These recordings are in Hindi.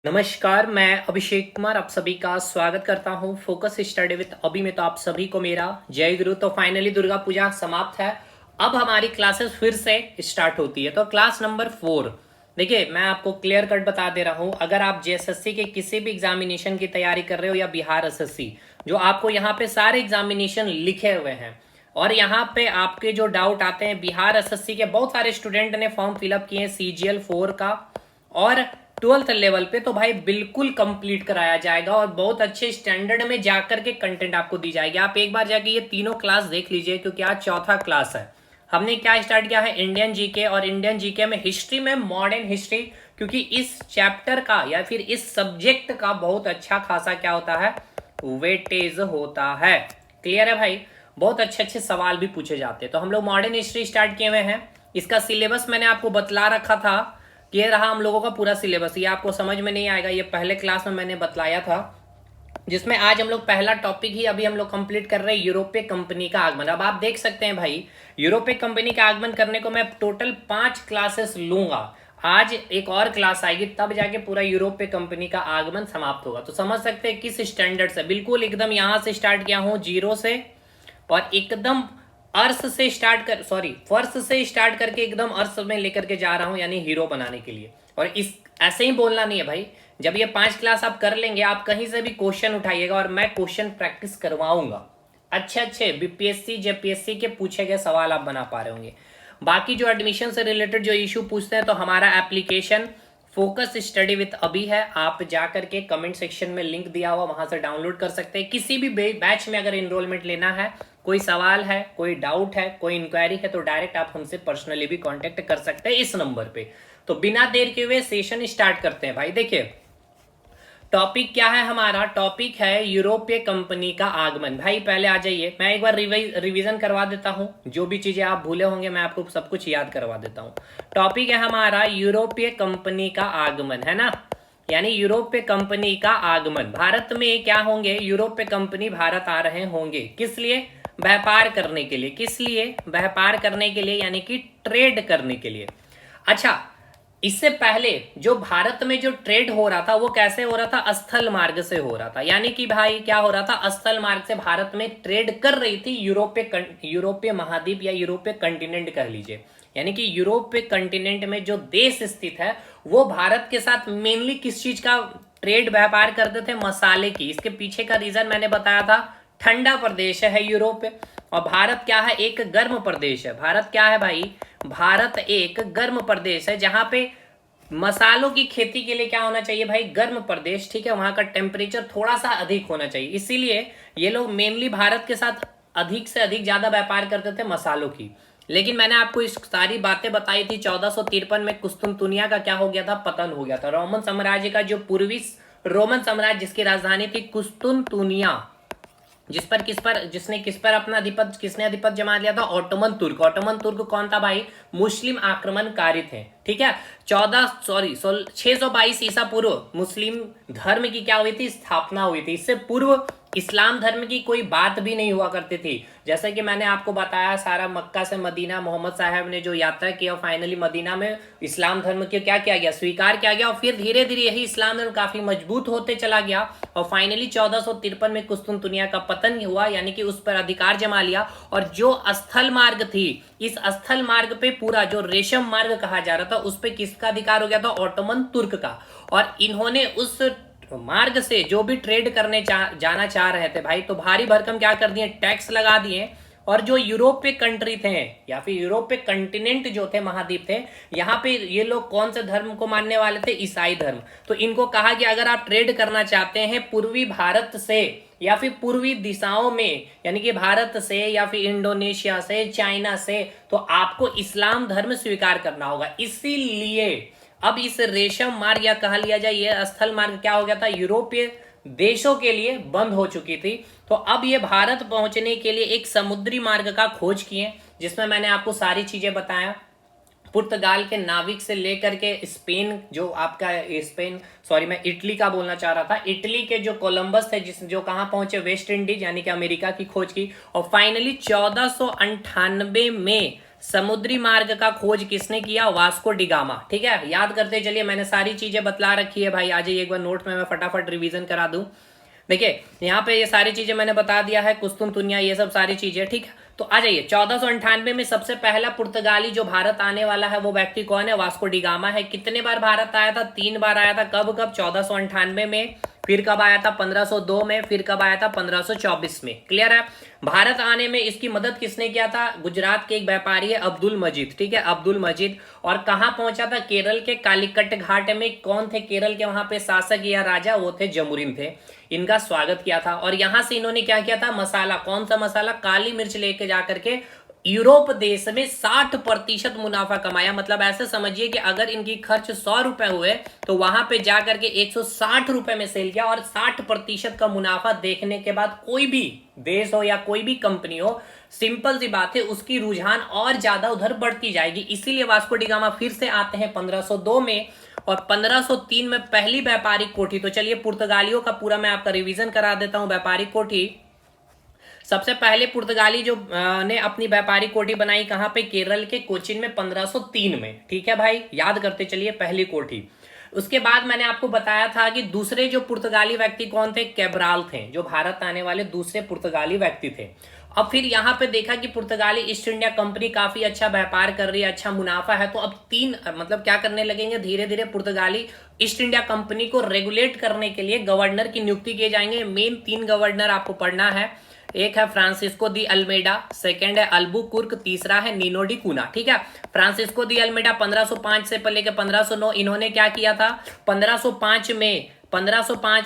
नमस्कार, मैं अभिषेक कुमार आप सभी का स्वागत करता हूं फोकस स्टडी विद अभी में। तो आप सभी को मेरा जय गुरु। तो फाइनली दुर्गा पूजा समाप्त है। अब हमारी क्लासेस फिर से स्टार्ट होती है। तो क्लास नंबर 4 देखिए, मैं आपको क्लियर कट बता दे रहा हूं। अगर आप जेएसएससी के किसी भी एग्जामिनेशन की तैयारी कर रहे हो या बिहार एसएससी, जो आपको यहाँ पे सारे एग्जामिनेशन लिखे हुए हैं और यहाँ पे आपके जो डाउट आते हैं, बिहार एसएससी के बहुत सारे स्टूडेंट ने फॉर्म फिलअप किए सीजीएल 4 का और 12th लेवल पे। तो भाई बिल्कुल कंप्लीट कराया जाएगा और बहुत अच्छे स्टैंडर्ड में जाकर के कंटेंट आपको दी जाएगी। आप एक बार जाके ये तीनों क्लास देख लीजिए, क्योंकि आज चौथा क्लास है। हमने क्या स्टार्ट किया है, इंडियन जीके, और इंडियन जीके में हिस्ट्री में मॉडर्न हिस्ट्री, क्योंकि इस चैप्टर का या फिर इस सब्जेक्ट का बहुत अच्छा खासा क्या होता है, वेटेज होता है। क्लियर है भाई, बहुत अच्छे अच्छे सवाल भी पूछे जाते हैं। तो हम लोग मॉडर्न हिस्ट्री स्टार्ट किए हुए हैं। इसका सिलेबस मैंने आपको बतला रखा था, ये रहा हम लोगों का पूरा सिलेबस। ये आपको समझ में नहीं आएगा, ये पहले क्लास में मैंने बतलाया था, जिसमें आज हम लोग पहला टॉपिक ही अभी हम लोग कंप्लीट कर रहे हैं, यूरोपीय कंपनी का आगमन। अब आप देख सकते हैं भाई, यूरोपीय कंपनी का आगमन करने को मैं टोटल 5 क्लासेस लूंगा। आज एक और क्लास आएगी, तब जाके पूरा यूरोपीय कंपनी का आगमन समाप्त होगा। तो समझ सकते हैं किस स्टैंडर्ड से, बिल्कुल एकदम यहां से स्टार्ट किया हूं जीरो से, और एकदम अर्थ से स्टार्ट कर फर्श से स्टार्ट करके एकदम अर्थ में लेकर के जा रहा हूं, यानी हीरो बनाने के लिए। और इस ऐसे ही बोलना नहीं है भाई। जब ये 5 क्लास आप कर लेंगे, आप कहीं से भी क्वेश्चन उठाइएगा और मैं क्वेश्चन प्रैक्टिस करवाऊंगा। अच्छे अच्छे बीपीएससी जेपीएससी के पूछे गए सवाल आप बना पा रहे होंगे। बाकी जो एडमिशन से रिलेटेड जो इशू पूछते हैं, तो हमारा एप्लीकेशन फोकस स्टडी विथ अभी है। आप जाकर के कमेंट सेक्शन में लिंक दिया हुआ, वहां से डाउनलोड कर सकते हैं। किसी भी बैच में अगर एनरोलमेंट लेना है, कोई सवाल है, कोई डाउट है, कोई इंक्वायरी है, तो डायरेक्ट आप हमसे पर्सनली भी कांटेक्ट कर सकते हैं इस नंबर पे। तो बिना देर के हुए सेशन स्टार्ट करते हैं भाई। देखिए टॉपिक क्या है हमारा, टॉपिक है यूरोपीय कंपनी का आगमन। भाई पहले आ जाइए, मैं एक बार रिवीजन करवा देता हूं, जो भी चीजें आप भूले होंगे मैं आपको सब कुछ याद करवा देता हूं। टॉपिक है हमारा यूरोपीय कंपनी का आगमन, है ना, यानी यूरोपीय कंपनी का आगमन। भारत में क्या होंगे, यूरोपीय कंपनी भारत आ रहे होंगे, किस लिए, व्यापार करने के लिए। किस लिए, व्यापार करने के लिए, यानी कि ट्रेड करने के लिए। अच्छा, इससे पहले जो भारत में जो ट्रेड हो रहा था, वो कैसे हो रहा था, स्थल मार्ग से हो रहा था। यानी कि भाई क्या हो रहा था, स्थल मार्ग से भारत में ट्रेड कर रही थी यूरोपीय महाद्वीप या यूरोपीय कंटिनेंट कह लीजिए। यानी कि यूरोपीय कंटिनेंट में जो देश स्थित है, वो भारत के साथ मेनली किस चीज का ट्रेड व्यापार करते थे, मसाले की। इसके पीछे का रीजन मैंने बताया था, ठंडा प्रदेश है यूरोप, और भारत क्या है, एक गर्म प्रदेश है। भारत क्या है भाई, भारत एक गर्म प्रदेश है, जहां पे मसालों की खेती के लिए क्या होना चाहिए भाई, गर्म प्रदेश। ठीक है, वहां का टेम्परेचर थोड़ा सा अधिक होना चाहिए, इसीलिए ये लोग मेनली भारत के साथ अधिक से अधिक ज्यादा व्यापार करते थे मसालों की। लेकिन मैंने आपको इस सारी बातें बताई थी, 1453 में कुस्तुनतुनिया का क्या हो गया था, पतन हो गया था। रोमन साम्राज्य का जो पूर्वी रोमन साम्राज्य, जिसकी राजधानी थी कुस्तुनतुनिया, किसने अपना अधिपत किसने अधिपत जमा लिया था, ऑटोमन तुर्क। ऑटोमन तुर्क कौन था भाई, मुस्लिम आक्रमणकारी थे। ठीक है, 622 ईसा पूर्व मुस्लिम धर्म की क्या हुई थी, स्थापना हुई थी। इससे पूर्व इस्लाम धर्म की कोई बात भी नहीं हुआ करती थी। जैसे कि मैंने आपको बताया, सारा मक्का से मदीना मोहम्मद साहब ने जो यात्रा की, और फाइनली मदीना में इस्लाम धर्म को क्या किया गया, स्वीकार किया गया, और फिर धीरे धीरे यही इस्लाम धर्म काफी मजबूत होते चला गया। और फाइनली 1453 में कुस्तुनतुनिया का पतन हुआ, यानी कि उस पर अधिकार जमा लिया। और जो स्थल मार्ग थी, इस स्थल मार्ग पे पूरा जो रेशम मार्ग कहा जा रहा था, उस पे किसका अधिकार हो गया था, ऑटोमन तुर्क का। और इन्होंने उस मार्ग से जो भी ट्रेड करने जाना चाह रहे थे भाई, तो भारी भरकम क्या कर दिए, टैक्स लगा दिए। और जो यूरोपीय कंट्री थे या फिर यूरोपीय कंटिनेंट जो थे, महाद्वीप थे, यहाँ पे ये लोग कौन से धर्म को मानने वाले थे, ईसाई धर्म। तो इनको कहा कि अगर आप ट्रेड करना चाहते हैं पूर्वी भारत से या फिर पूर्वी दिशाओं में, यानी कि भारत से या फिर इंडोनेशिया से, चाइना से, तो आपको इस्लाम धर्म स्वीकार करना होगा। इसीलिए अब इस रेशम मार्ग या कहा लिया जाए ये स्थल मार्ग क्या हो गया था, यूरोपीय देशों के लिए बंद हो चुकी थी। तो अब ये भारत पहुंचने के लिए एक समुद्री मार्ग का खोज किए, जिसमें मैंने आपको सारी चीजें बताया। पुर्तगाल के नाविक से लेकर के स्पेन, जो आपका स्पेन मैं इटली का बोलना चाह रहा था, इटली के जो कोलंबस थे, जो कहां पहुंचे, वेस्ट इंडीज यानी कि अमेरिका की खोज की। और फाइनली 1498 में समुद्री मार्ग का खोज किसने किया? Vasco da Gama. ठीक है, याद करते चलिए, मैंने सारी चीजें बतला रखी है भाई। आ जाइए एक बार नोट में मैं फटाफट रिवीजन करा दूं। देखिए यहाँ पे ये सारी चीजें मैंने बता दिया है, कुस्तुनतुनिया ये सब सारी चीजें। ठीक है, तो आ जाइए 1498 में सबसे पहला पुर्तगाली जो भारत आने वाला है वो व्यक्ति कौन है? वास्को डिगामा है। कितने बार भारत आया था? 3 बार आया था। कब कब? 1498 में, फिर कब आया था? 1502 में, फिर कब आया था? 1524 में। क्लियर है? भारत आने में इसकी मदद किसने किया था? गुजरात के एक व्यापारी है अब्दुल मजीद। ठीक है, अब्दुल मजीद। और कहां पहुंचा था? केरल के कालीकट घाट में। कौन थे केरल के वहां पे शासक या राजा? वो थे जमुरीन थे। इनका स्वागत किया था और यहां से इन्होंने क्या किया था? मसाला, कौन सा मसाला? काली मिर्च लेके जाकर के यूरोप देश में 60% मुनाफा कमाया। मतलब ऐसे समझिए कि अगर इनकी खर्च 100 रुपए हुए तो वहां पे जाकर के 160 रुपए में सेल किया। और 60% का मुनाफा देखने के बाद कोई भी देश हो या कोई भी कंपनी हो, सिंपल सी बात है, उसकी रुझान और ज्यादा उधर बढ़ती जाएगी। इसीलिए वास्को डी गामा फिर से आते हैं 1502 में और 1503 में पहली व्यापारिक कोठी। तो चलिए पुर्तगालियों का पूरा मैं आपका रिवीजन करा देता हूं। व्यापारिक कोठी, सबसे पहले पुर्तगाली जो ने अपनी व्यापारिक कोठी बनाई कहां पे? केरल के कोचिन में 1503 में। ठीक है भाई, याद करते चलिए पहली कोठी। उसके बाद मैंने आपको बताया था कि दूसरे जो पुर्तगाली व्यक्ति कौन थे? कैब्राल थे, जो भारत आने वाले दूसरे पुर्तगाली व्यक्ति थे। अब फिर यहां पे देखा कि पुर्तगाली ईस्ट इंडिया कंपनी काफी अच्छा व्यापार कर रही है, अच्छा मुनाफा है, तो अब तीन मतलब क्या करने लगेंगे? धीरे धीरे पुर्तगाली ईस्ट इंडिया कंपनी को रेगुलेट करने के लिए गवर्नर की नियुक्ति किए जाएंगे। मेन 3 गवर्नर आपको पढ़ना है। एक है फ्रांसिस्को दी अल्मेडा, सेकंड है अल्बुकुर्क, तीसरा है नीनो डी कूना। ठीक है, फ्रांसिस्को दी अल्मेडा 1505 से लेकर 1509 इन्होंने क्या किया था? 1505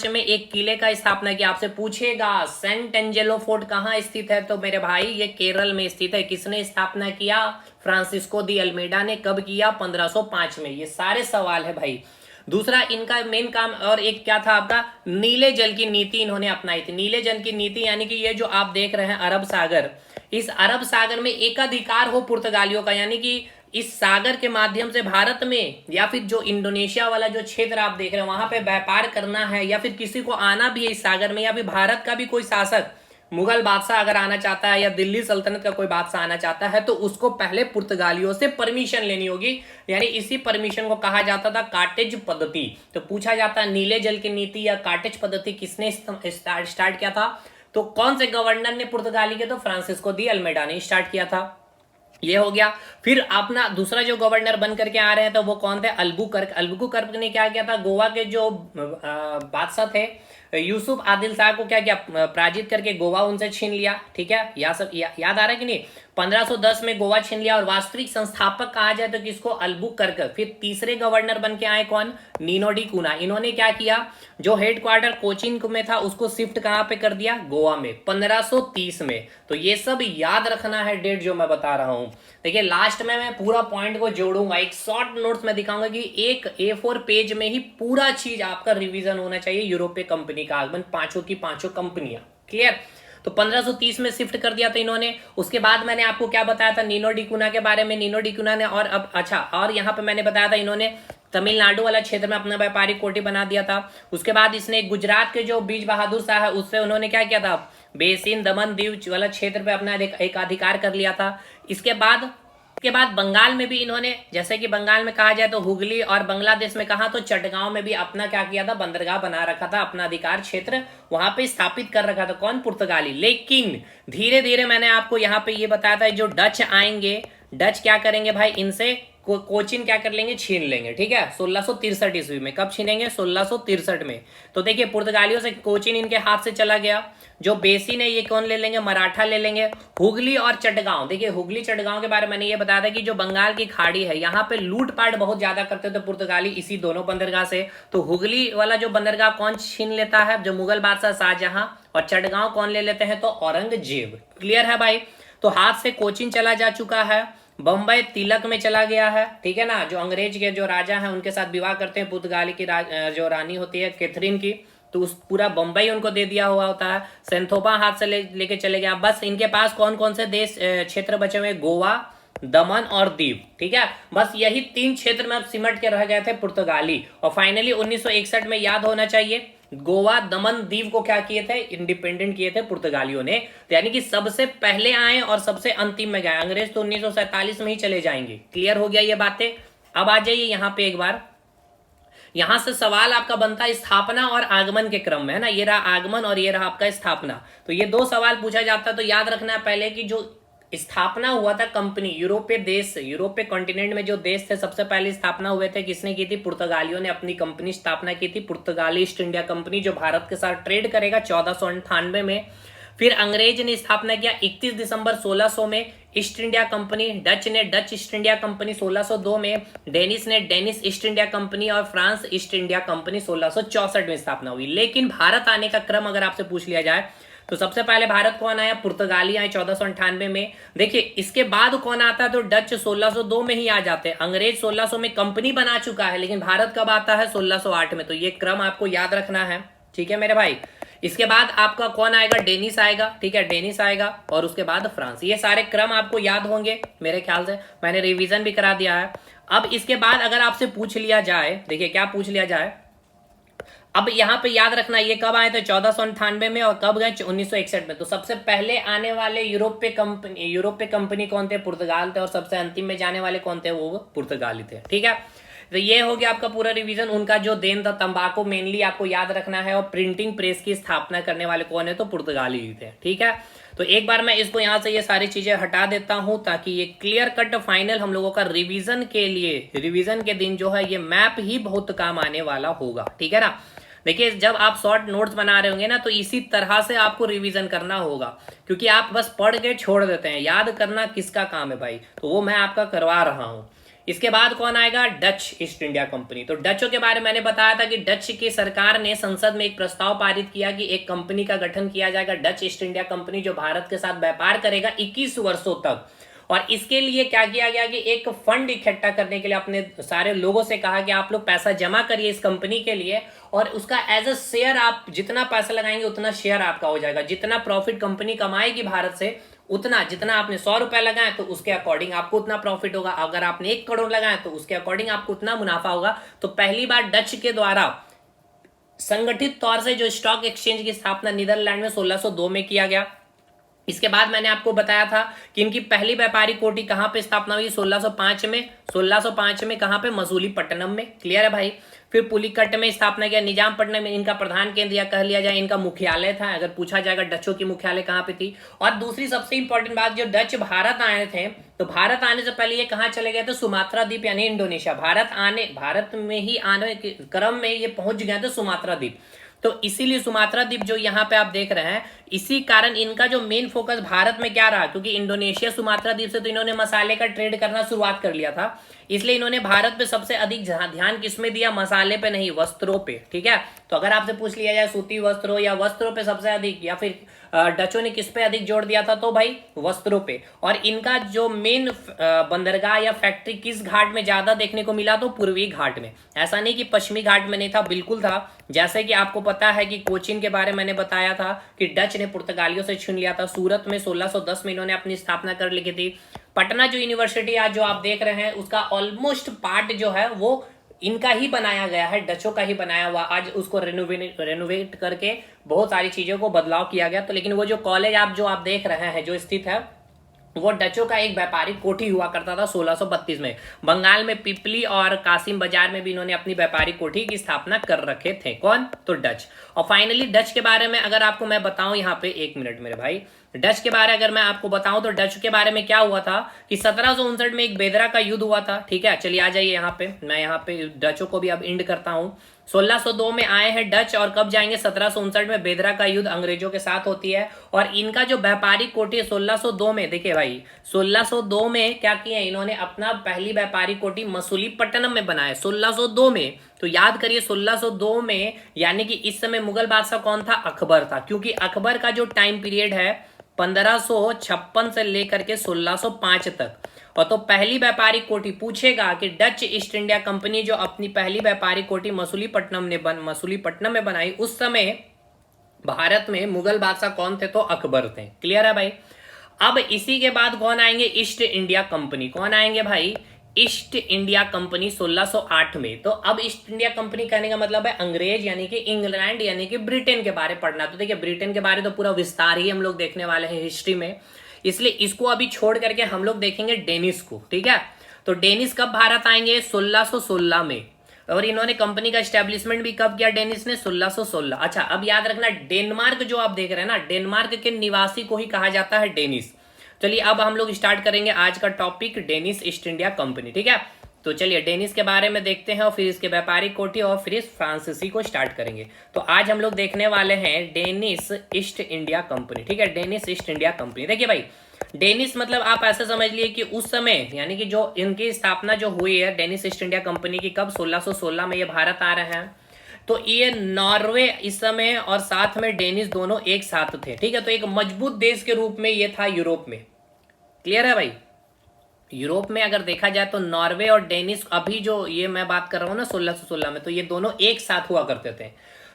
में एक किले का स्थापना किया। आपसे पूछेगा सेंट एंजेलो फोर्ट कहां स्थित है? तो मेरे भाई ये केरल में स्थित है। किसने स्थापना किया? फ्रांसिस्को दी अल्मेडा ने। कब किया? 1505 में। ये सारे सवाल है भाई। दूसरा इनका मेन काम और एक क्या था आपका? नीले जल की नीति इन्होंने अपनाई थी। नीले जल की नीति यानी कि ये जो आप देख रहे हैं अरब सागर, इस अरब सागर में एकाधिकार हो पुर्तगालियों का, यानी कि इस सागर के माध्यम से भारत में या फिर जो इंडोनेशिया वाला जो क्षेत्र आप देख रहे हैं वहां पे व्यापार करना है, या फिर किसी को आना भी है इस सागर में, या फिर भारत का भी कोई शासक, मुगल बादशाह अगर आना चाहता है या दिल्ली सल्तनत का कोई बादशाह आना चाहता है, तो उसको पहले पुर्तगालियों से परमिशन लेनी होगी। यानी इसी परमिशन को कहा जाता था काटेज पद्धति। तो पूछा जाता है नीले जल की नीति या काटेज पद्धति किसने स्टार्ट किया था? तो कौन से गवर्नर ने पुर्तगाली के? तो फ्रांसिस्को दी अल्मेडा ने स्टार्ट किया था। ये हो गया। फिर अपना दूसरा जो गवर्नर बन करके आ रहे हैं तो वो कौन थे? अल्बुकर्क। अल्बुकर्क ने क्या किया था? गोवा के जो बादशाह थे यूसुफ आदिल शाह को क्या किया? पराजित करके गोवा उनसे छीन लिया। ठीक है, यह सब याद आ रहा है कि नहीं? 1510 में गोवा छीन लिया। और वास्तविक संस्थापक कहा जाए तो किसको? अल्बुकर्क। फिर तीसरे गवर्नर बन के आए कौन? नीनो डी कूना। इन्होंने क्या किया? जो हेडक्वार्टर कोचीन में था उसको शिफ्ट कहां पे कर दिया? गोवा में, 1530 में। तो ये सब याद रखना है डेट जो मैं बता रहा हूं। देखिए लास्ट में मैं पूरा पॉइंट को जोड़ूंगा, एक शॉर्ट नोट्स में दिखाऊंगा कि एक A4 पेज में ही पूरा चीज आपका रिवीजन होना चाहिए। यूरोपीय कंपनी का आगमन, पांचों की पांचों कंपनियां। क्लियर? तो 1530 में शिफ्ट कर दिया था इन्होंने। उसके बाद मैंने आपको क्या बताया था? नीनो डी कूना के बारे में। नीनो डी कूना ने और अब अच्छा, और यहाँ पे मैंने बताया था इन्होंने तमिलनाडु वाला क्षेत्र में अपना व्यापारिक कोठी बना दिया था। उसके बाद इसने गुजरात के जो बीज बहादुर शाह है उससे उन्होंने क्या किया था? बेसिन दमन दीव वाला क्षेत्र पे अपना एक अधिकार कर लिया था। इसके बाद बंगाल में भी इन्होंने, जैसे कि बंगाल में कहा जाए तो हुगली, और बांग्लादेश में कहा तो चटगांव में भी अपना क्या किया था? बंदरगाह बना रखा था, अपना अधिकार क्षेत्र वहां पे स्थापित कर रखा था। कौन? पुर्तगाली। लेकिन धीरे धीरे मैंने आपको यहाँ पे ये बताया था जो डच आएंगे, डच क्या करेंगे भाई? इनसे कोचिन क्या कर लेंगे? छीन लेंगे। ठीक है, 1663 ईस्वी में। कब छीनेंगे? 1663 में। तो देखिए पुर्तगालियों से कोचिन इनके हाथ से चला गया। जो बेसिन है ये कौन ले लेंगे? मराठा ले लेंगे। हुगली और चटगांव, देखिए हुगली चटगांव के बारे में मैंने ये बताया था कि जो बंगाल की खाड़ी है यहाँ पे लूटपाट बहुत ज्यादा करते थे पुर्तगाली इसी दोनों बंदरगाह से। तो हुगली वाला जो बंदरगाह कौन छीन लेता है? जो मुगल बादशाह शाहजहां। और चटगांव कौन ले लेते हैं? तो औरंगजेब। क्लियर है भाई? तो हाथ से कोचिन चला जा चुका है। बम्बई तिलक में चला गया है। ठीक है ना? जो अंग्रेज के जो राजा हैं उनके साथ विवाह करते हैं पुर्तगाली की जो रानी होती है कैथरीन की, तो उस पूरा बम्बई उनको दे दिया हुआ होता है। सेंथोपा हाथ से लेके चले गया। बस इनके पास कौन कौन से देश क्षेत्र बचे हुए? गोवा, दमन और दीव। ठीक है, बस यही 3 क्षेत्र में अब सिमट के रह गए थे पुर्तगाली। और फाइनली 1961 में याद होना चाहिए गोवा दमन दीव को क्या किए थे, इंडिपेंडेंट किए थे पुर्तगालियों ने। तो यानी कि सबसे पहले आए और सबसे अंतिम में गए। अंग्रेज तो 1947 में ही चले जाएंगे। क्लियर हो गया ये बातें। अब आ जाइए यहाँ पे एक बार, यहां से सवाल आपका बनता है स्थापना और आगमन के क्रम में, है ना। ये रहा आगमन और ये रहा आपका स्थापना। तो ये दो सवाल पूछा जाता है। तो याद रखना है पहले कि जो स्थापना हुआ था कंपनी, यूरोपीय देश, यूरोपीय कॉन्टिनेंट में जो देश थे सबसे पहले स्थापना हुए थे, किसने की थी, पुर्तगालियों ने अपनी कंपनी स्थापना की थी, पुर्तगाली ईस्ट इंडिया कंपनी, जो भारत के साथ ट्रेड करेगा 1498 में। फिर अंग्रेज ने स्थापना किया 31 दिसंबर 1600 में ईस्ट इंडिया कंपनी, डच ने डच ईस्ट इंडिया कंपनी 1602 में, डेनिस ने डेनिस ईस्ट इंडिया कंपनी और फ्रांस ईस्ट इंडिया कंपनी 1664 में स्थापना हुई। लेकिन भारत आने का क्रम अगर आपसे पूछ लिया जाए तो सबसे पहले भारत कौन आया, पुर्तगाली आए 1498 में। देखिए इसके बाद कौन आता है, तो डच 1602 में ही आ जाते हैं। अंग्रेज 1600 में कंपनी बना चुका है, लेकिन भारत कब आता है, 1608 में। तो ये क्रम आपको याद रखना है, ठीक है मेरे भाई। इसके बाद आपका कौन आएगा, डेनिस आएगा, ठीक है, डेनिस आएगा, और उसके बाद फ्रांस। ये सारे क्रम आपको याद होंगे मेरे ख्याल से, मैंने रिवीजन भी करा दिया है। अब इसके बाद अगर आपसे पूछ लिया जाए, देखिए क्या पूछ लिया जाए, अब यहां पे याद रखना ये कब आए थे, 1498 में, और कब गए 1961 में। तो सबसे पहले आने वाले यूरोपीय कंपनी कौन थे, पुर्तगाल थे, और सबसे अंतिम में जाने वाले कौन थे, वो पुर्तगाली थे, ठीक है। तो ये हो गया आपका पूरा रिवीजन। उनका जो देन था तंबाकू मेनली आपको याद रखना है, और प्रिंटिंग प्रेस की स्थापना करने वाले कौन है, तो पुर्तगाली ही थे, ठीक है। तो एक बार मैं इसको यहां से ये सारी चीजें हटा देता हूं, ताकि ये क्लियर कट फाइनल हम लोगों का रिवीजन के लिए, रिवीजन के दिन जो है ये मैप ही बहुत काम आने वाला होगा, ठीक है ना। देखिए जब आप शॉर्ट नोट्स बना रहे होंगे ना, तो इसी तरह से आपको रिवीजन करना होगा, क्योंकि आप बस पढ़ के छोड़ देते हैं। याद करना किसका काम है भाई, तो वो मैं आपका करवा रहा हूं। इसके बाद कौन आएगा, डच ईस्ट इंडिया कंपनी। तो डचों के बारे में मैंने बताया था कि डच की सरकार ने संसद में एक प्रस्ताव पारित किया कि एक कंपनी का गठन किया जाएगा, डच ईस्ट इंडिया कंपनी, जो भारत के साथ व्यापार करेगा 21 वर्षों तक। और इसके लिए क्या किया गया कि एक फंड इकट्ठा करने के लिए अपने सारे लोगों से कहा कि आप लोग पैसा जमा करिए इस कंपनी के लिए, और उसका एज अ शेयर, आप जितना पैसा लगाएंगे उतना शेयर आपका हो जाएगा। जितना प्रॉफिट कंपनी कमाएगी भारत से, उतना, जितना आपने 100 रुपए लगाए तो उसके अकॉर्डिंग आपको उतना प्रॉफिट होगा। अगर आपने 1 करोड़ लगाए तो उसके अकॉर्डिंग आपको उतना मुनाफा होगा। तो पहली बार डच के द्वारा संगठित तौर से जो स्टॉक एक्सचेंज की स्थापना नीदरलैंड में 1602 में किया गया। इसके बाद मैंने आपको बताया था कि इनकी पहली व्यापारिक कोठी कहां पे स्थापना हुई, 1605 में। 1605 में कहां पे, मसूलीपट्टनम में। क्लियर है भाई। फिर पुलिकट में स्थापना किया, निजामपट्टनम में इनका प्रधान केंद्र या कह लिया जाए इनका मुख्यालय था। अगर पूछा जाएगा डचों की मुख्यालय कहां पे थी। और दूसरी सबसे इंपॉर्टेंट बात, जो डच भारत आए थे, तो भारत आने से पहले ये कहां चले गए थे, सुमात्रा द्वीप यानी इंडोनेशिया। भारत में ही आने के क्रम में ये पहुंच गए थे सुमात्रा द्वीप। तो इसीलिए सुमात्रा द्वीप जो यहाँ पे आप देख रहे हैं, इसी कारण इनका जो मेन फोकस भारत में क्या रहा, क्योंकि इंडोनेशिया सुमात्रा द्वीप से तो इन्होंने मसाले का ट्रेड करना शुरुआत कर लिया था, इसलिए इन्होंने भारत पे सबसे अधिक ध्यान किसमें दिया, मसाले पे नहीं, वस्त्रों पे, ठीक है। तो अगर आपसे पूछ लिया जाए सूती वस्त्रों या वस्त्रों पे सबसे अधिक, या फिर डचों ने किस पे अधिक जोर दिया था, तो भाई वस्त्रों पे। और इनका जो मेन बंदरगाह या फैक्ट्री किस घाट में ज्यादा देखने को मिला, तो पूर्वी घाट में। ऐसा नहीं कि पश्चिमी घाट में नहीं था, बिल्कुल था। जैसे कि आपको पता है कि कोचीन के बारे में मैंने बताया था कि डच ने पुर्तगालियों से छीन लिया था। सूरत में 1610 में इन्होंने अपनी स्थापना कर ली थी। पटना जो यूनिवर्सिटी आज जो आप देख रहे हैं, उसका ऑलमोस्ट पार्ट जो है वो इनका ही बनाया गया है, डचों का ही बनाया हुआ। आज उसको रेनोवेट करके बहुत सारी चीजों को बदलाव किया गया। तो लेकिन वो जो कॉलेज आप देख रहे हैं जो स्थित है, वो डचों का एक व्यापारिक कोठी हुआ करता था 1632 में। बंगाल में पिपली और कासिम बाजार में भी इन्होंने अपनी व्यापारिक कोठी की स्थापना कर रखे थे। कौन, तो डच। और फाइनली डच के बारे में अगर आपको मैं बताऊं, यहाँ पे 1 मिनट मेरे भाई, डच के बारे अगर मैं आपको बताऊं तो डच के बारे में क्या हुआ था कि 1759 में एक बेदरा का युद्ध हुआ था, ठीक है। चलिए आ जाइए यहाँ पे, मैं यहाँ पे डचों को भी अब इंड करता हूँ। 1602 में आए हैं डच, और कब जाएंगे, 1759 में बेदरा का युद्ध अंग्रेजों के साथ होती है। और इनका जो व्यापारिक कोठी 1602 में, देखिए भाई 1602 में क्या किया इन्होंने, अपना पहली व्यापारिक कोठी मसूलीपट्टनम में बनाया 1602 में। तो याद करिए 1602 में, यानी कि इस समय मुगल बादशाह कौन था, अकबर था। क्योंकि अकबर का जो टाइम पीरियड है 1556 से लेकर के 1605 तक। और तो पहली व्यापारिक कोठी पूछेगा कि डच ईस्ट इंडिया कंपनी जो अपनी पहली व्यापारिक कोठी मसूलीपट्टनम में बनाई, उस समय भारत में मुगल बादशाह कौन थे, तो अकबर थे। क्लियर है भाई। अब इसी के बाद कौन आएंगे, ईस्ट इंडिया कंपनी। कौन आएंगे भाई, ईस्ट इंडिया कंपनी 1608 में। तो अब ईस्ट इंडिया कंपनी कहने का मतलब है अंग्रेज यानी कि इंग्लैंड यानी कि ब्रिटेन के बारे पढ़ना। तो देखिए ब्रिटेन के बारे तो पूरा विस्तार ही हम लोग देखने वाले हैं हिस्ट्री में, इसलिए इसको अभी छोड़ करके हम लोग देखेंगे डेनिस को, ठीक है। तो डेनिस कब भारत आएंगे? 1616 में। और इन्होंने कंपनी का एस्टेब्लिशमेंट भी कब किया डेनिस ने? 1616। अच्छा अब याद रखना, डेनमार्क जो आप देख रहे हैं ना, डेनमार्क के निवासी को ही कहा जाता है डेनिस। चलिए अब हम लोग स्टार्ट करेंगे आज का topic, Danish East India Company, ठीक है। तो चलिए डेनिस के बारे में देखते हैं और फिर इसके व्यापारिक कोठी और फिर इस फ्रांसीसी को स्टार्ट करेंगे। तो आज हम लोग देखने वाले हैं डेनिस ईस्ट इंडिया कंपनी, ठीक है। डेनिस ईस्ट इंडिया कंपनी, देखिए भाई डेनिस मतलब आप ऐसे समझ लिए कि उस समय यानी कि जो इनकी स्थापना जो हुई है डेनिस ईस्ट इंडिया कंपनी की, कब? 1616 में ये भारत आ रहे हैं। तो ये नॉर्वे इस समय और साथ में डेनिस दोनों एक साथ थे, ठीक है। तो एक मजबूत देश के रूप में ये था यूरोप में, क्लियर है भाई। यूरोप में अगर देखा जाए तो नॉर्वे और डेनिस, अभी जो ये मैं बात कर रहा हूँ ना 1616 में, तो ये दोनों एक साथ हुआ करते थे।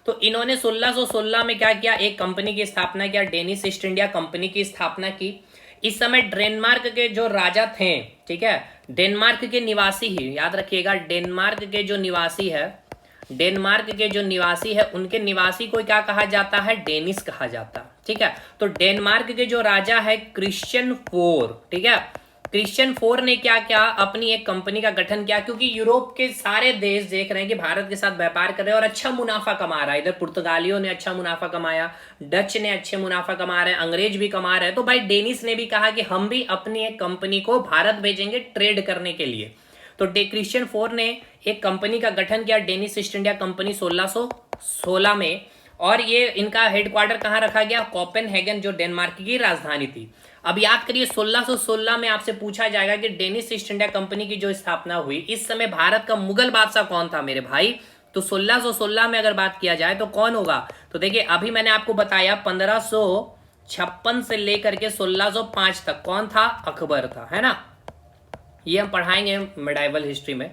तो इन्होंने 1616 में क्या किया? एक कंपनी की स्थापना किया, डेनिस ईस्ट इंडिया कंपनी की स्थापना की। इस समय डेनमार्क के जो राजा थे, ठीक है, डेनमार्क के निवासी ही याद रखिएगा, डेनमार्क के जो निवासी है, डेनमार्क के जो निवासी है उनके निवासी को क्या कहा जाता है? डेनिस कहा जाता है, ठीक है। तो डेनमार्क के जो राजा है क्रिश्चियन फोर, ठीक है, क्रिश्चियन फोर ने क्या किया? अपनी एक कंपनी का गठन किया, क्योंकि यूरोप के सारे देश देख रहे हैं कि भारत के साथ व्यापार कर रहे हैं और अच्छा मुनाफा कमा रहा है। इधर पुर्तगालियों ने अच्छा मुनाफा कमाया, डच ने अच्छे मुनाफा कमा रहे हैं, अंग्रेज भी कमा रहे हैं। तो भाई डेनिस ने भी कहा कि हम भी अपनी एक कंपनी को भारत भेजेंगे ट्रेड करने के लिए। तो क्रिश्चियन फोर ने एक कंपनी का गठन किया, डेनिस ईस्ट इंडिया कंपनी 1616 में। और ये इनका हेडक्वार्टर कहाँ रखा गया? कोपेनहेगन, जो डेनमार्क की राजधानी थी। अब याद करिए 1616 में आपसे पूछा जाएगा कि डेनिस ईस्ट इंडिया कंपनी की जो स्थापना हुई, इस समय भारत का मुगल बादशाह कौन था मेरे भाई? तो 1616 में अगर बात किया जाए तो कौन होगा? तो देखिए अभी मैंने आपको बताया 1556 से लेकर के 1605 तक कौन था? अकबर था, है ना। ये हम पढ़ाएंगे मेडाइवल हिस्ट्री में।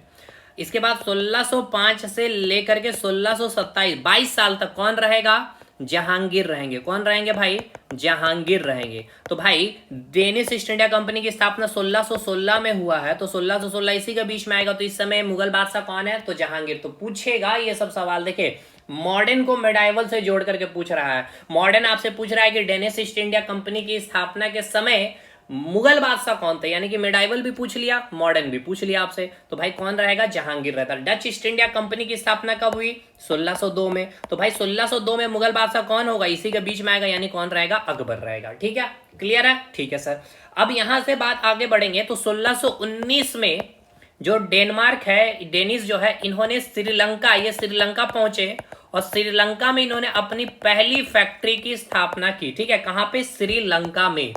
इसके बाद 1605 से लेकर के 1627 22 साल तक कौन रहेगा? जहांगीर रहेंगे। कौन रहेंगे भाई? जहांगीर रहेंगे। तो भाई डेनिस ईस्ट इंडिया कंपनी की स्थापना 1616 में हुआ है, तो 1616 इसी के बीच में आएगा। तो इस समय मुगल बादशाह कौन है? तो जहांगीर। तो पूछेगा ये सब सवाल, देखे मॉडर्न को मेडाइवल से जोड़ करके पूछ रहा है। मॉडर्न आपसे पूछ रहा है कि डेनिस ईस्ट इंडिया कंपनी की स्थापना के समय मुगल बादशाह कौन थे, यानी कि मेडाइवल भी पूछ लिया, मॉडर्न भी पूछ लिया आपसे। तो भाई कौन रहेगा? जहांगीर रहता। डच ईस्ट इंडिया कंपनी की स्थापना कब हुई? 1602 में। तो भाई 1602 में मुगल बादशाह कौन होगा? इसी के बीच में आएगा, यानी कौन रहेगा? अकबर रहेगा, ठीक है। क्लियर है? ठीक है सर। अब यहां से बात आगे बढ़ेंगे तो 1619 में जो डेनमार्क है, डेनिस जो है, इन्होंने श्रीलंका, ये श्रीलंका पहुंचे और श्रीलंका में इन्होंने अपनी पहली फैक्ट्री की स्थापना की, ठीक है। कहां पे? श्रीलंका में।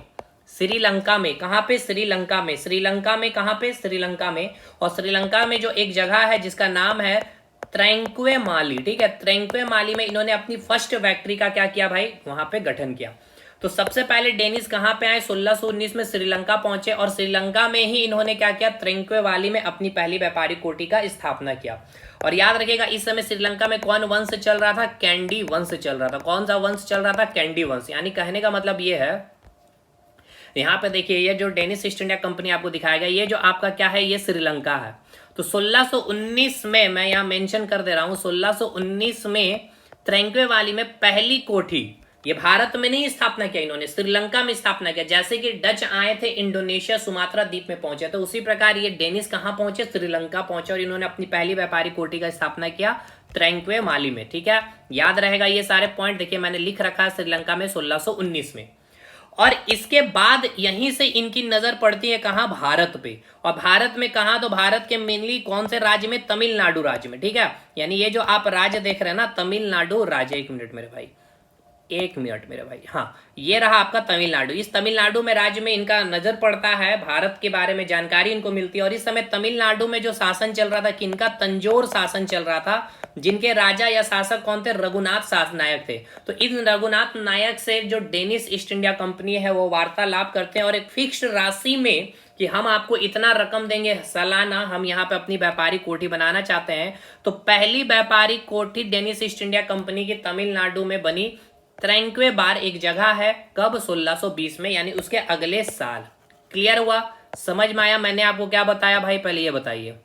श्रीलंका में कहां पे? श्रीलंका में। श्रीलंका में कहां पे? श्रीलंका में। और श्रीलंका में जो एक जगह है जिसका नाम है त्रेंक्वे-माली, ठीक है। त्रेंक्वे-माली में इन्होंने अपनी फर्स्ट फैक्ट्री का क्या किया भाई? वहां पे गठन किया। तो सबसे पहले डेनिस कहां पे आए? 1619 में श्रीलंका पहुंचे और श्रीलंका में ही इन्होंने क्या किया? त्रेंक्वे-वाली में अपनी पहली व्यापारिक कोठी का स्थापना किया। और याद रखिएगा इस समय श्रीलंका में कौन वंश चल रहा था? कैंडी वंश चल रहा था। कौन सा वंश चल रहा था? कैंडी वंश। यानी कहने का मतलब ये है, यहाँ पे देखिए ये जो डेनिस ईस्ट इंडिया कंपनी आपको दिखाया गया, ये जो आपका क्या है? ये श्रीलंका है। तो 1619 में मैं यहाँ मेंशन कर दे रहा हूँ, 1619 में त्रेंक्वे-वाली में पहली कोठी, ये भारत में नहीं स्थापना किया इन्होंने, श्रीलंका में स्थापना किया। जैसे कि डच आए थे इंडोनेशिया सुमात्रा द्वीप में पहुंचे, तो उसी प्रकार ये डेनिस कहाँ पहुंचे? श्रीलंका पहुंचे और इन्होंने अपनी पहली व्यापारिक कोठी का स्थापना किया त्रेंक्वे-माली में, ठीक है। याद रहेगा ये सारे पॉइंट, देखिए मैंने लिख रखा है श्रीलंका में 1619 में। और इसके बाद यहीं से इनकी नजर पड़ती है कहां? भारत पे। और भारत में कहां? तो भारत के मेनली कौन से राज्य में? तमिलनाडु राज्य में, ठीक है। यानी ये जो आप राज्य देख रहे हैं ना, तमिलनाडु राज्य, एक मिनट मेरे भाई, एक मिनट मेरे भाई, हाँ ये रहा आपका तमिलनाडु। इस तमिलनाडु में राज्य में इनका नजर पड़ता है, भारत के बारे में जानकारी इनको मिलती है। और इस समय तमिलनाडु में जो शासन चल रहा था, किनका? तंजौर शासन चल रहा था, जिनके राजा या शासक कौन थे? रघुनाथ नायक थे। तो इन रघुनाथ नायक से जो डेनिस ईस्ट इंडिया कंपनी है वो वार्तालाप करते हैं और एक फिक्स्ड राशि में कि हम आपको इतना रकम देंगे सालाना, हम यहाँ पे अपनी व्यापारिक कोठी बनाना चाहते हैं। तो पहली व्यापारिक कोठी डेनिस ईस्ट इंडिया कंपनी की तमिलनाडु में बनी। त्रेंक्वे बार एक जगह है, कब? 1620 में, यानी उसके अगले साल। क्लियर हुआ? समझ में आया? मैंने आपको क्या बताया भाई, पहले ये बताइए।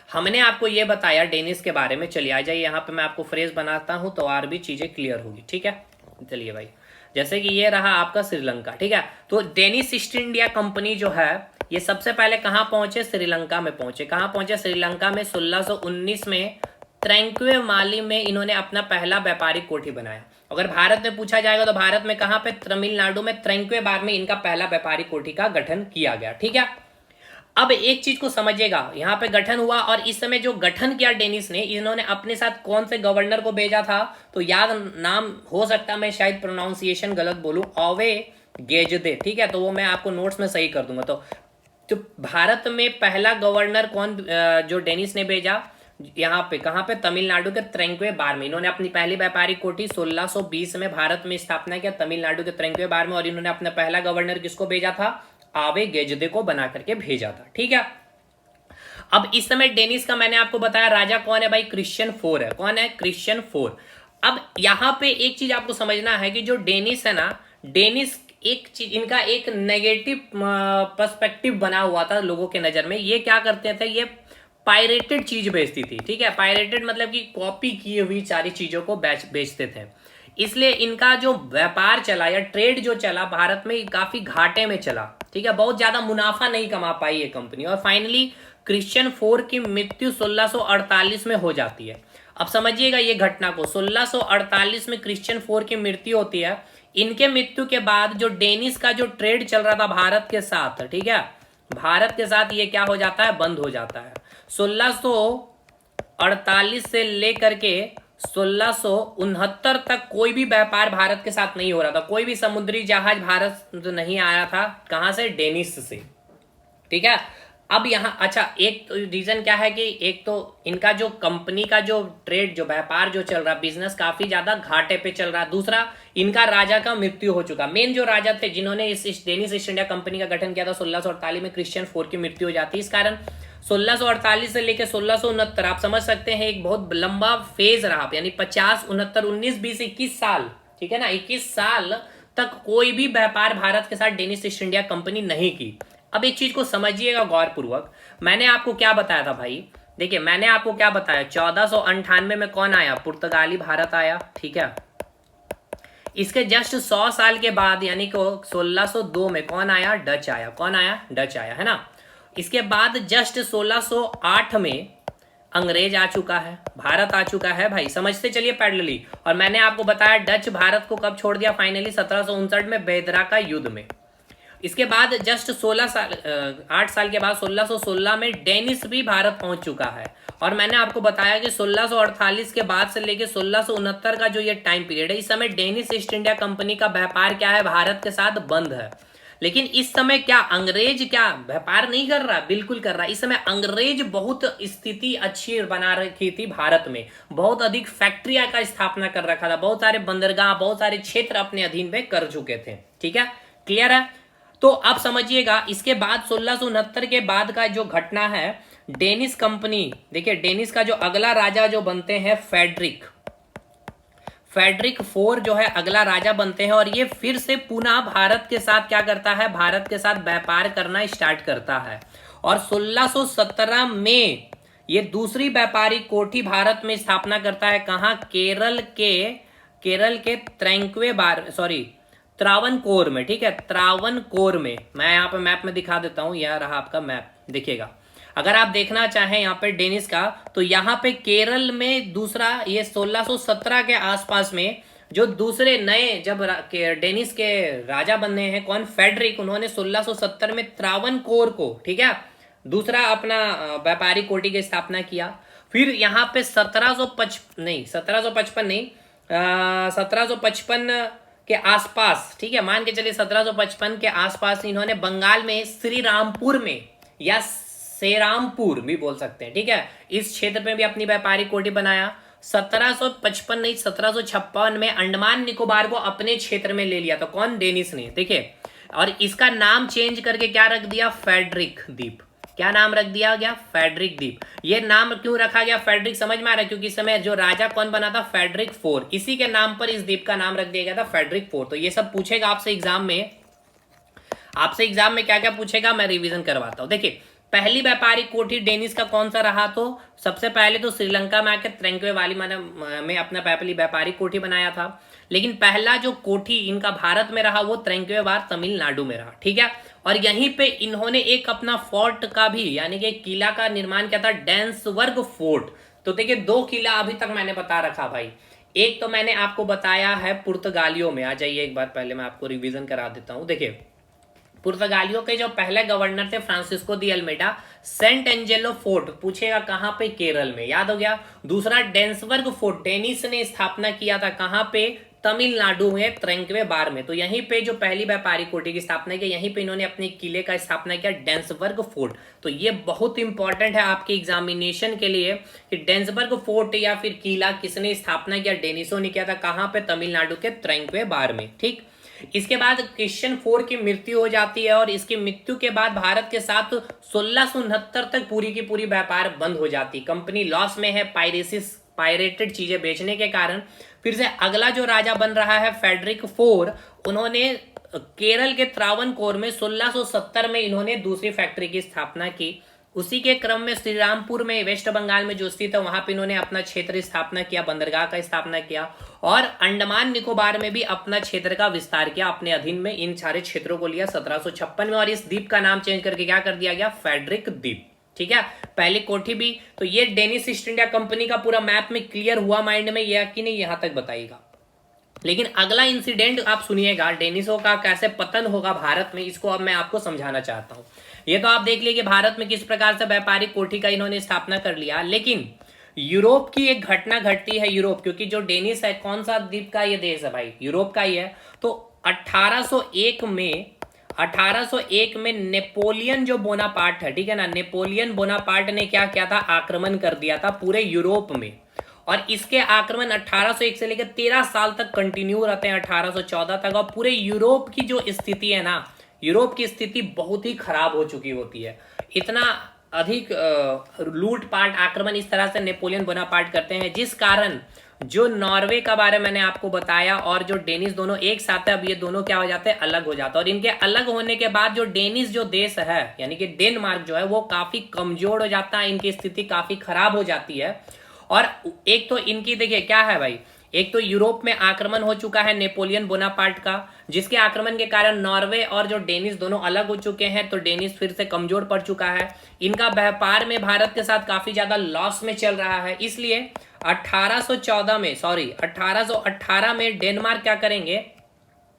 हमने आपको ये बताया डेनिस के बारे में। चलिए आ जाइए, यहाँ पे मैं आपको फ्रेज बनाता हूँ तो और भी चीजें क्लियर होगी, ठीक है। चलिए भाई, जैसे कि ये रहा आपका श्रीलंका, ठीक है। तो डेनिस ईस्ट इंडिया कंपनी जो है ये सबसे पहले कहाँ पहुंचे? श्रीलंका में पहुंचे। कहाँ पहुंचे? श्रीलंका में 1619 में त्रैंक्वे माली में इन्होंने अपना पहला व्यापारिक कोठी बनाया। अगर भारत में पूछा जाएगा तो भारत में कहाँ पे? तमिलनाडु में त्रैंक्वे बार में इनका पहला व्यापारिक कोठी का गठन किया गया, ठीक है। अब एक चीज को समझिएगा, यहाँ पे गठन हुआ और इस समय जो गठन किया डेनिस ने, इन्होंने अपने साथ कौन से गवर्नर को भेजा था? तो याद नाम हो सकता है मैं शायद प्रोनाउंसिएशन गलत बोलूं, ओवे गेजदे, ठीक है। तो वो मैं आपको नोट्स में सही कर दूंगा। तो भारत में पहला गवर्नर कौन जो डेनिस ने भेजा? यहाँ पे कहाँ पे? तमिलनाडु के त्रैंक्वे बार में। इन्होंने अपनी पहली व्यापारिक कोठी 1620 में भारत में स्थापना किया, तमिलनाडु के त्रैंक्वे बार में। और इन्होंने अपना पहला गवर्नर किसको भेजा था? आवे गेजदे को बना करके भेजा था, ठीक है। अब इस समय डेनिस का मैंने आपको बताया राजा कौन है भाई? क्रिश्चियन IV है। कौन है? Christian IV। अब यहां पे एक चीज आपको समझना है कि जो डेनिस है ना, डेनिस एक चीज, इनका एक नेगेटिव पर्सपेक्टिव बना हुआ था लोगों के नजर में। ये क्या करते थे? ये पायरेटेड चीज बेचती थी, ठीक है। पायरेटेड मतलब कि कॉपी की हुई सारी चीजों को बेचते थे। इसलिए इनका जो व्यापार चला या ट्रेड जो चला भारत में काफी घाटे में चला, ठीक है। बहुत ज्यादा मुनाफा नहीं कमा पाई ये कंपनी और फाइनली क्रिश्चियन IV की मृत्यु 1648 में हो जाती है। अब समझिएगा ये घटना को, 1648 में क्रिश्चियन IV की मृत्यु होती है। इनके मृत्यु के बाद जो डेनिस का जो ट्रेड चल रहा था भारत के साथ, ठीक है, भारत के साथ ये क्या हो जाता है? बंद हो जाता है। 1648 से लेकर के 1669 तक कोई भी व्यापार भारत के साथ नहीं हो रहा था। कोई भी समुद्री जहाज भारत नहीं आया था। कहां से? डेनिस से, ठीक है। अब यहाँ अच्छा एक रीजन क्या है कि एक तो इनका जो कंपनी का जो ट्रेड जो व्यापार जो चल रहा, बिजनेस काफी ज्यादा घाटे पे चल रहा। दूसरा, इनका राजा का मृत्यु हो चुका। मेन जो राजा थे जिन्होंने इस डेनिस ईस्ट इंडिया कंपनी का गठन किया था 1648 में, क्रिश्चियन IV की मृत्यु हो जाती है। इस कारण 1648 से लेकर 1669 आप समझ सकते हैं एक बहुत लंबा फेज रहा, यानी 50, 69, 19, 20, 21 साल, ठीक है ना। 21 साल तक कोई भी व्यापार भारत के साथ डेनिस ईस्ट इंडिया कंपनी नहीं की। अब एक चीज को समझिएगा गौरपूर्वक, मैंने आपको क्या बताया था भाई? देखिए मैंने आपको क्या बताया, 1498 में कौन आया? पुर्तगाली भारत आया, ठीक है। इसके जस्ट 100 साल के बाद यानी कि 1602 में कौन आया? डच आया। कौन आया? डच आया, है ना। इसके बाद जस्ट 1608 में अंग्रेज आ चुका है, भारत आ चुका है भाई, समझते चलिए पैरेलली। और मैंने आपको बताया डच भारत को कब छोड़ दिया? फाइनली 1759 में बेदरा का युद्ध में। इसके बाद जस्ट 8 साल के बाद 1616 में डेनिस भी भारत पहुंच चुका है। और मैंने आपको बताया कि 1648 के बाद से लेके 1669 का जो ये टाइम पीरियड है, इस समय डेनिस ईस्ट इंडिया कंपनी का व्यापार क्या है? भारत के साथ बंद है। लेकिन इस समय क्या अंग्रेज क्या व्यापार नहीं कर रहा? बिल्कुल कर रहा। इस समय अंग्रेज बहुत स्थिति अच्छी बना रखी थी भारत में, बहुत अधिक फैक्ट्रिया का स्थापना कर रखा था, बहुत सारे बंदरगाह, बहुत सारे क्षेत्र अपने अधीन में कर चुके थे, ठीक है, क्लियर है। तो आप समझिएगा इसके बाद 1669 के बाद का जो घटना है, डेनिस कंपनी, देखिए डेनिस का जो अगला राजा जो बनते हैं फेडरिक IV जो है अगला राजा बनते हैं। और ये फिर से पुनः भारत के साथ क्या करता है? भारत के साथ व्यापार करना स्टार्ट करता है। और 1617 में ये दूसरी व्यापारिक कोठी भारत में स्थापना करता है। कहां? केरल के त्रावणकोर में, ठीक है, त्रावणकोर में। मैं यहाँ पे मैप में दिखा देता हूं, यह रहा आपका मैप, देखिएगा। अगर आप देखना चाहें यहाँ पे डेनिस का, तो यहाँ पे केरल में दूसरा, ये 1617 के आसपास में जो दूसरे नए जब डेनिस के राजा बनने हैं, कौन? फेडरिक, उन्होंने 1670 में त्रावणकोर को, ठीक है, दूसरा अपना व्यापारिक कोठी की स्थापना किया। फिर यहाँ पे 1755 के आसपास, ठीक है, मान के चलिए 1755 के आसपास इन्होंने बंगाल में श्री रामपुर में या सेरामपुर भी बोल सकते हैं, ठीक है, इस क्षेत्र में भी अपनी व्यापारिक कोठी बनाया। 1755 नहीं 1756 में अंडमान निकोबार को अपने क्षेत्र में ले लिया। तो कौन? डेनिस ने, देखिए। और इसका नाम चेंज करके क्या रख दिया? फेडरिक द्वीप। क्या नाम रख दिया गया? फेडरिक द्वीप। ये नाम क्यों रखा गया फेडरिक? समझ में आ रहा है? क्योंकि इस समय जो राजा कौन बना था? Frederick IV। इसी के नाम पर इस द्वीप का नाम रख दिया गया था फेडरिक IV। तो ये सब पूछेगा आपसे एग्जाम में। आपसे एग्जाम में क्या क्या पूछेगा मैं रिवीजन करवाता हूँ। देखिए, पहली व्यापारिक कोठी डेनिस का कौन सा रहा, तो सबसे पहले तो श्रीलंका में आकर त्रेंक्वे वाली में अपना पहली व्यापारिक कोठी बनाया था। लेकिन पहला जो कोठी इनका भारत में रहा वो त्रेंक्वे बार तमिलनाडु में रहा, ठीक है। और यहीं पे इन्होंने एक अपना फोर्ट का भी यानी कि किला का निर्माण किया था, डेंसबर्ग फोर्ट। तो देखिए, दो किला अभी तक मैंने बता रखा भाई। एक तो मैंने आपको बताया है पुर्तगालियों में, आ जाइए एक बार पहले मैं आपको रिवीजन करा देता हूं। देखिए, पुर्तगालियों के जो पहले गवर्नर थे Francisco de Almeida, Saint Angelo fort पूछेगा कहां पे, केरल में, याद हो गया। दूसरा डेंसबर्ग फोर्ट डेनिस ने स्थापना किया था, कहां पे, तमिलनाडु में त्रेंक्वे बार में। तो यहीं पे जो पहली व्यापारिक कोठी की स्थापना की, यहीं पे इन्होंने अपने किले का स्थापना किया, डेंसबर्ग फोर्ट। तो ये बहुत इंपॉर्टेंट है आपके एग्जामिनेशन के लिए कि डेंसबर्ग फोर्ट या फिर किला किसने स्थापना किया, डेनिसो ने किया था, कहां पे, तमिलनाडु के त्रेंक्वे बार में, ठीक। इसके बाद क्रिश्चियन फोर की मृत्यु हो जाती है और इसकी मृत्यु के बाद भारत के साथ 1669 तक पूरी की पूरी व्यापार बंद हो जाती। कंपनी लॉस में है, पायरेटेड चीजें बेचने के कारण। फिर से अगला जो राजा बन रहा है फेडरिक फोर, उन्होंने केरल के त्रावणकोर में 1670 में इन्होंने दूसरी फैक्ट्री की स्थापना की। उसी के क्रम में श्रीरामपुर में वेस्ट बंगाल में जो स्थित है वहां पे इन्होंने अपना क्षेत्र स्थापना किया, बंदरगाह का स्थापना किया। और अंडमान निकोबार में भी अपना क्षेत्र का विस्तार किया, अपने अधीन में इन सारे क्षेत्रों को लिया 1756 में। और इस द्वीप का नाम चेंज करके क्या कर दिया गया, फेडरिक द्वीप, ठीक है। पहली कोठी भी तो ये डेनिस ईस्ट इंडिया कंपनी का पूरा मैप में क्लियर हुआ माइंड में, यह कि नहीं, यहां तक बताइएगा। लेकिन अगला इंसिडेंट आप सुनिएगा, डेनिसों का कैसे पतन होगा भारत में, इसको अब मैं आपको समझाना चाहता हूं। ये तो आप देख लीजिए भारत में किस प्रकार से व्यापारिक कोठी का इन्होंने स्थापना कर लिया। लेकिन यूरोप की एक घटना घटती है, यूरोप, क्योंकि जो डेनिस है कौन सा द्वीप का ये देश है भाई, यूरोप का ही है। तो 1801 में नेपोलियन जो बोनापार्ट है, ठीक है ना, नेपोलियन बोनापार्ट ने क्या किया था, आक्रमण कर दिया था पूरे यूरोप में। और इसके आक्रमण 1801 से लेकर 13 साल तक कंटिन्यू रहते हैं, 1814 तक। और पूरे यूरोप की जो स्थिति है ना, यूरोप की स्थिति बहुत ही खराब हो चुकी होती है। इतना अधिक लूटपाट आक्रमण इस तरह से नेपोलियन बोनापार्ट करते हैं, जिस कारण जो नॉर्वे का बारे में मैंने आपको बताया और जो डेनिस दोनों एक साथ है, अब ये दोनों क्या हो जाते हैं, अलग हो जाते हैं। और इनके अलग होने के बाद जो डेनिस जो देश है यानी कि डेनमार्क जो है वो काफी कमजोर हो जाता है, इनकी स्थिति काफी खराब हो जाती है। और एक तो इनकी देखिए क्या है भाई, एक तो यूरोप में आक्रमण हो चुका है नेपोलियन बोनापार्ट का, जिसके आक्रमण के कारण नॉर्वे और जो डेनिस दोनों अलग हो चुके हैं। तो डेनिस फिर से कमजोर पड़ चुका है, इनका व्यापार में भारत के साथ काफी ज्यादा लॉस में चल रहा है। इसलिए 1818 में डेनमार्क क्या करेंगे,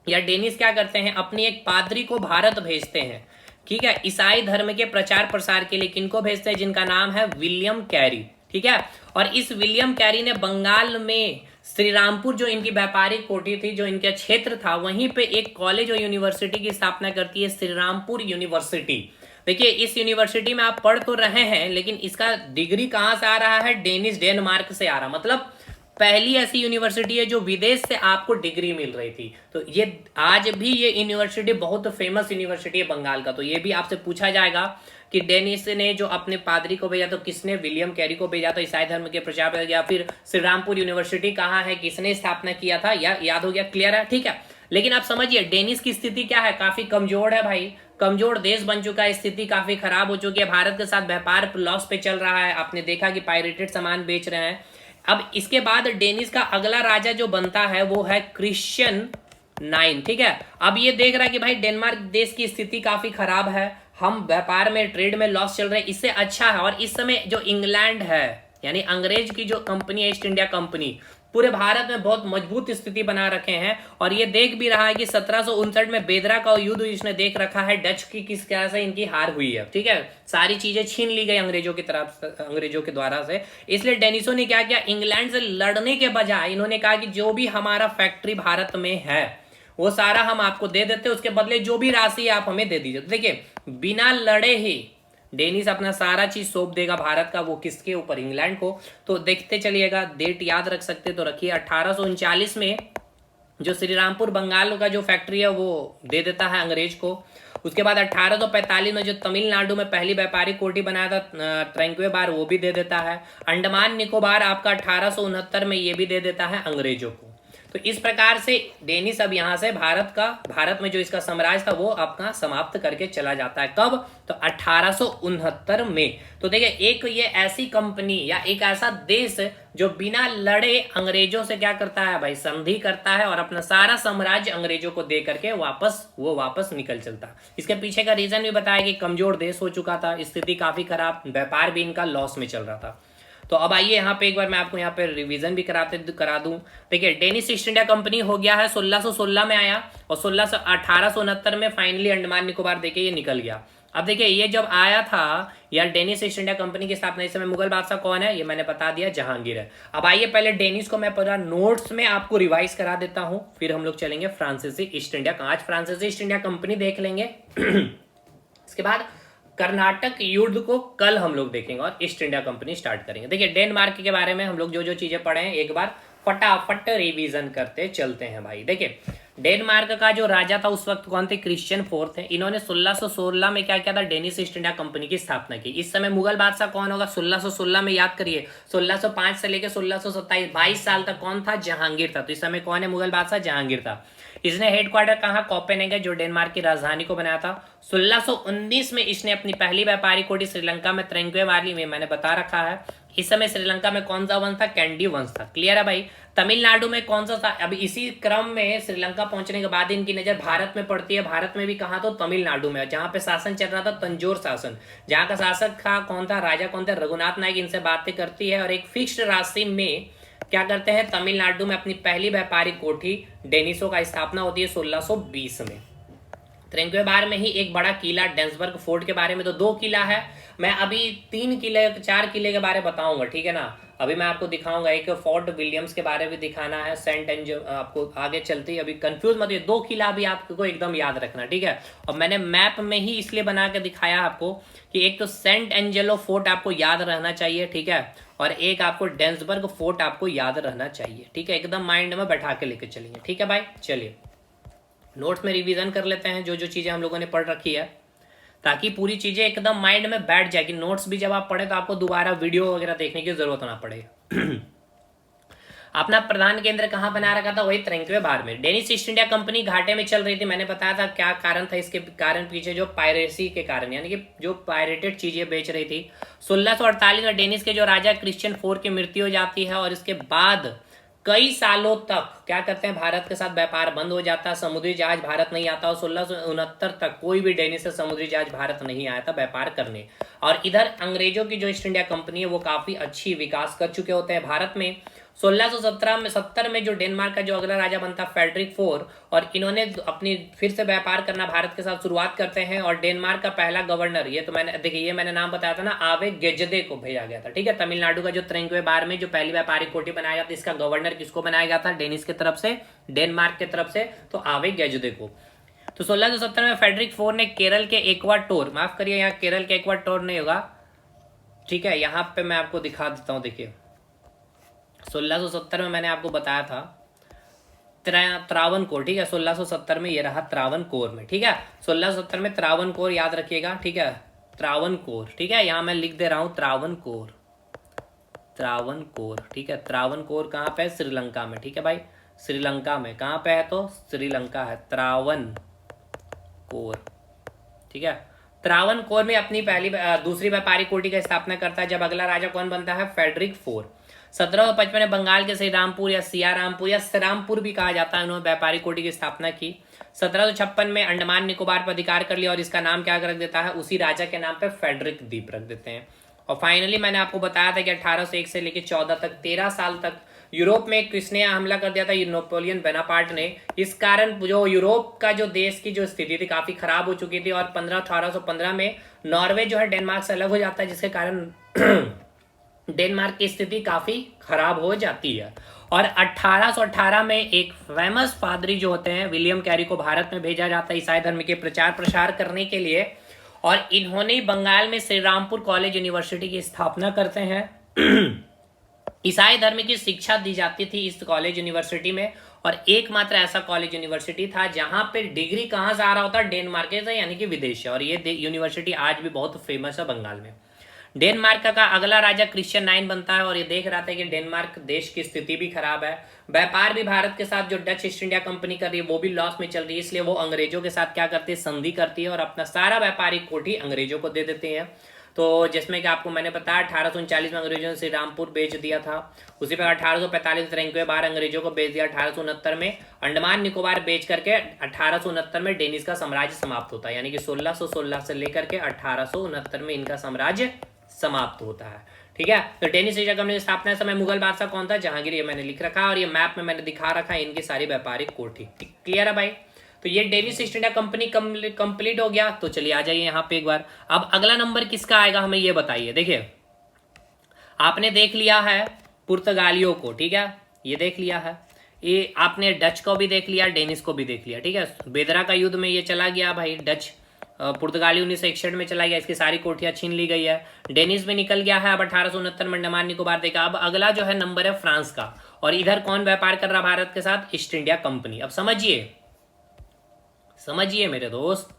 या डेनिस क्या करते हैं, अपनी एक पादरी को भारत भेजते हैं, ठीक है, ईसाई धर्म के प्रचार प्रसार के लिए। किनको भेजते हैं, जिनका नाम है विलियम कैरी, ठीक है। और इस विलियम कैरी ने बंगाल में श्रीरामपुर जो इनकी व्यापारिक कोठी थी, जो इनका क्षेत्र था, वहीं पे एक कॉलेज और यूनिवर्सिटी की स्थापना करती है, श्रीरामपुर यूनिवर्सिटी। देखिए, इस यूनिवर्सिटी में आप पढ़ तो रहे हैं, लेकिन इसका डिग्री कहां से आ रहा है, डेनमार्क से आ रहा। मतलब पहली ऐसी यूनिवर्सिटी है जो विदेश से आपको डिग्री मिल रही थी। तो ये आज भी ये यूनिवर्सिटी बहुत फेमस यूनिवर्सिटी है बंगाल का। तो ये भी आपसे पूछा जाएगा कि डेनिस ने जो अपने पादरी को भेजा तो किसने, विलियम कैरी को भेजा, तो ईसाई धर्म के प्रचार, या फिर श्रीरामपुर यूनिवर्सिटी कहाँ है, किसने स्थापना किया था, या याद हो गया, क्लियर है, ठीक है। लेकिन आप समझिए डेनिस की स्थिति क्या है, काफी कमजोर है भाई, कमजोर देश बन चुका है, स्थिति काफी खराब हो चुकी है, भारत के साथ व्यापार लॉस पे चल रहा है, आपने देखा कि पायरेटेड सामान बेच रहे हैं। अब इसके बाद डेनिस का अगला राजा जो बनता है वो है क्रिश्चियन 9, ठीक है। अब ये देख रहा है कि भाई डेनमार्क देश की स्थिति काफी खराब है, हम व्यापार में ट्रेड में लॉस चल रहे हैं, इससे अच्छा है। और इस समय जो इंग्लैंड है यानी अंग्रेज की जो कंपनी है ईस्ट इंडिया कंपनी, पूरे भारत में बहुत मजबूत स्थिति बना रखे हैं। और ये देख भी रहा है कि 1759 में बेदरा का युद्ध इसने देख रखा है, डच की किस तरह से इनकी हार हुई है, ठीक है, सारी चीजें छीन ली गई अंग्रेजों की तरफ, अंग्रेजों के द्वारा से। इसलिए डेनिसो ने क्या किया, इंग्लैंड से लड़ने के बजाय इन्होंने कहा कि जो भी हमारा फैक्ट्री भारत में है वो सारा हम आपको दे देते, उसके बदले जो भी राशि आप हमें दे दीजिए। देखिए, बिना लड़े ही डेनिस अपना सारा चीज सौंप देगा भारत का, वो किसके ऊपर, इंग्लैंड को। तो देखते चलिएगा, डेट याद रख सकते तो रखिए, 1839 में जो श्रीरामपुर बंगाल का जो फैक्ट्री है वो दे देता है अंग्रेज को। उसके बाद 1845 में जो तमिलनाडु में पहली व्यापारिक कोठी बनाया था त्रेंक्वे बार, वो भी दे देता है। अंडमान निकोबार आपका 1869 में ये भी दे देता है अंग्रेजों को। तो इस प्रकार से डेनिस अब यहाँ से भारत में जो इसका साम्राज्य था वो अपना समाप्त करके चला जाता है। कब? तो 1869 में। तो देखिए एक ये ऐसी कंपनी या एक ऐसा देश जो बिना लड़े अंग्रेजों से क्या करता है भाई, संधि करता है और अपना सारा साम्राज्य अंग्रेजों को दे करके वापस निकल चलता है। इसके पीछे का रीजन भी बताया कि कमजोर देश हो चुका था, स्थिति काफी खराब, व्यापार भी इनका लॉस में चल रहा था। तो अब आइए यहाँ पे एक बार मैं आपको यहाँ पे रिवीजन भी करा दूं। देखिए डेनिश ईस्ट इंडिया कंपनी हो गया है 1616 में आया और 1869 में फाइनली अंडमान निकोबार देके ये निकल गया। अब देखिए ये जब आया था यार डेनिश ईस्ट इंडिया कंपनी की स्थापना, इस समय मुगल बादशाह कौन है ये मैंने बता दिया, जहांगीर है। अब आइए पहले डेनिश को मैं पूरा नोट्स में आपको रिवाइज करा देता हूं, फिर हम लोग चलेंगे फ्रांसीसी ईस्ट इंडिया। आज फ्रांसीसी ईस्ट इंडिया कंपनी देख लेंगे इसके बाद कर्नाटक युद्ध को कल हम लोग देखेंगे और ईस्ट इंडिया कंपनी स्टार्ट करेंगे। देखिए डेनमार्क के बारे में हम लोग जो चीजें पढ़े हैं एक बार फटाफट रिवीजन करते चलते हैं भाई। देखिए डेनमार्क का जो राजा था उस वक्त कौन थे? क्रिश्चियन फोर्थ थे। इन्होंने 1616 में क्या किया था? डेनिश ईस्ट इंडिया कंपनी की स्थापना की। इस समय मुगल बादशाह कौन होगा? 1616 में याद करिए 1605 से लेकर 1627 22 साल तक कौन था? जहांगीर था। तो इस समय कौन है मुगल बादशाह? जहांगीर था। इसने हेडक्वार्टर कहाँ? कोपेनहेगन जो डेनमार्क की राजधानी को बनाया था। 1619 में इसने अपनी पहली व्यापारिक कोठी श्रीलंका में त्रेंक्वे वैली में मैंने बता रखा है। इस समय श्रीलंका में कौन सा वंश था? कैंडी वंश था। क्लियर है भाई। तमिलनाडु में कौन सा था? अभी इसी क्रम में श्रीलंका पहुंचने के बाद इनकी नजर भारत में पड़ती है। भारत में भी कहा तो तमिलनाडु में, जहां पे शासन चल रहा था तंजौर शासन, जहां का शासक था कौन था? राजा कौन थे? रघुनाथ नायक। इनसे बातें करती है और एक फिक्स्ड राशि में क्या करते हैं? तमिलनाडु में अपनी पहली व्यापारिक कोठी डेनिसो का स्थापना होती है 1620 में। त्रेंक्वेबार में ही एक बड़ा किला डेंसबर्ग फोर्ट के बारे में, तो 2 किला है। मैं अभी 3 किले 4 किले के बारे में बताऊंगा, ठीक है ना। अभी मैं आपको दिखाऊंगा, एक फोर्ट विलियम्स के बारे में दिखाना है, सेंट एंजल, आपको आगे चलते ही अभी कंफ्यूज मत होइए। 2 किला भी आपको एकदम याद रखना, ठीक है। और मैंने मैप में ही इसलिए बना के दिखाया आपको कि एक तो सेंट एंजेलो फोर्ट आपको याद रहना चाहिए, ठीक है, और एक आपको डेंसबर्ग फोर्ट आपको याद रहना चाहिए, ठीक है। एकदम माइंड में बैठा के लेके चलेंगे, ठीक है भाई। चलिए नोट्स में रिवीजन कर लेते हैं जो जो चीजें हम लोगों ने पढ़ रखी है, ताकि पूरी चीजें एकदम माइंड में बैठ जाए कि नोट्स भी जब आप पढ़े तो आपको दोबारा वीडियो वगैरह देखने की जरूरत ना पड़े। अपना प्रधान केंद्र कहाँ बना रखा था? वही त्रेंक्वेबार में। डेनिश ईस्ट इंडिया कंपनी घाटे में चल रही थी, मैंने बताया था क्या कारण था इसके कारण पीछे, जो पायरेसी के कारण, यानी कि जो पायरेटेड चीजें बेच रही थी। 1648 में डेनिश के जो राजा क्रिश्चियन फोर की मृत्यु हो जाती है और इसके बाद कई सालों तक क्या करते हैं? भारत के साथ व्यापार बंद हो जाता है, समुद्री जहाज भारत नहीं आता और 1669 तक कोई भी डेनिश से समुद्री जहाज भारत नहीं आया था व्यापार करने। और इधर अंग्रेजों की जो ईस्ट इंडिया कंपनी है वो काफी अच्छी विकास कर चुके होते हैं भारत में। 1670 में जो डेनमार्क का जो अगला राजा बनता फेडरिक फोर, और इन्होंने अपनी फिर से व्यापार करना भारत के साथ शुरुआत करते हैं। और डेनमार्क का पहला गवर्नर, ये तो मैंने देखिए ये मैंने नाम बताया था ना, आवे गेजदे को भेजा गया था, ठीक है। तमिलनाडु का जो त्रेंक्वेबार में जो पहली व्यापारिक कोठी बनाया गया था, इसका गवर्नर किसको बनाया गया था? डेनिश की तरफ से, डेनमार्क की तरफ से, तो आवे गेजदे को। तो 1670 में फेडरिक फोर ने केरल के एक्वाटोर, माफ करिए यहाँ केरल के एक्वाटोर नहीं होगा, ठीक है, यहाँ पे मैं आपको दिखा देता हूँ। देखिए 1670 में मैंने आपको बताया था त्रावणकोर, ठीक है। 1670 में ये रहा त्रावणकोर में, ठीक है। 1670 में त्रावणकोर याद रखिएगा, ठीक है, त्रावणकोर, ठीक है। यहाँ मैं लिख दे रहा हूँ त्रावणकोर, त्रावणकोर, ठीक है। त्रावणकोर कहाँ पे है? श्रीलंका में, ठीक है भाई, श्रीलंका में। कहाँ पे है? तो श्रीलंका है, त्रावणकोर, ठीक है। त्रावणकोर में अपनी दूसरी व्यापारिक कोठी की स्थापना करता है। जब अगला राजा कौन बनता है? Frederick four. 1755 में बंगाल के श्रीरामपुर या सियारामपुर या श्रीरामपुर भी कहा जाता है, उन्होंने व्यापारिक कोठी की स्थापना की। 1756 में अंडमान निकोबार पर अधिकार कर लिया और इसका नाम क्या रख देता है? उसी राजा के नाम पे फेडरिक द्वीप रख देते हैं। और फाइनली मैंने आपको बताया था कि 1801 से लेकर 14 तक 13 साल तक यूरोप में किसने हमला कर दिया था? नेपोलियन बोनापार्ट ने। इस कारण जो यूरोप का जो देश की जो स्थिति थी काफी खराब हो चुकी थी और 1815 में नॉर्वे जो है डेनमार्क से अलग हो जाता है, जिसके कारण डेनमार्क की स्थिति काफी खराब हो जाती है। और 1818 में एक फेमस पादरी जो होते हैं विलियम कैरी को भारत में भेजा जाता है ईसाई धर्म के प्रचार प्रसार करने के लिए, और इन्होंने बंगाल में श्रीरामपुर कॉलेज यूनिवर्सिटी की स्थापना करते हैं। ईसाई धर्म की शिक्षा दी जाती थी इस कॉलेज यूनिवर्सिटी में, और एकमात्र ऐसा कॉलेज यूनिवर्सिटी था जहां पे डिग्री कहां से आ रहा होता? डेनमार्क से, यानी कि विदेश से। और ये यूनिवर्सिटी आज भी बहुत फेमस है बंगाल में। डेनमार्क का अगला राजा क्रिश्चियन 9 बनता है और ये देख रहा था कि डेनमार्क देश की स्थिति भी खराब है, व्यापार भी भारत के साथ जो डच ईस्ट इंडिया कंपनी कर रही है वो भी लॉस में चल रही है, इसलिए वो अंग्रेजों के साथ क्या करती है, संधि करती है और अपना सारा व्यापारिक कोठी अंग्रेजों को दे देते हैं। तो जिसमें कि आपको मैंने बताया 1839 में अंग्रेजों ने श्री रामपुर बेच दिया था, उसी प्रकार 1845 रैंकवे बार अंग्रेजों को बेच दिया, 1869 में अंडमान निकोबार बेच करके 1869 में डेनिस का साम्राज्य समाप्त होता है, यानी कि 1616 से लेकर के 1869 में इनका साम्राज्य समाप्त होता है। ठीक है, तो डेनिस ईस्ट इंडिया कंपनी की स्थापना समय मुगल बादशाह कौन था, जहांगीर, ये मैंने लिख रखा है और ये मैप में मैंने दिखा रखा है इनकी सारी व्यापारिक कोठी। क्लियर है भाई, तो ये Danish East India Company complete हो गया। तो चलिए आ जाइए यहाँ पे एक बार, अब अगला नंबर किसका आएगा हमें ये बताइए। देखिए आपने देख लिया है पुर्तगालियों को, ठीक है, ये देख लिया है, ये आपने डच को भी देख लिया, डेनिस को भी देख लिया। ठीक है, बेदरा का युद्ध में ये चला गया भाई, डच पुर्तगाली 1961 में चला गया, इसकी सारी कोठियां छीन ली गई है, डेनिस भी निकल गया है। अब 1869 में अंडमान निकोबार देखा। अब अगला जो है नंबर है फ्रांस का, और इधर कौन व्यापार कर रहा भारत के साथ, ईस्ट इंडिया कंपनी। अब समझिए मेरे दोस्त,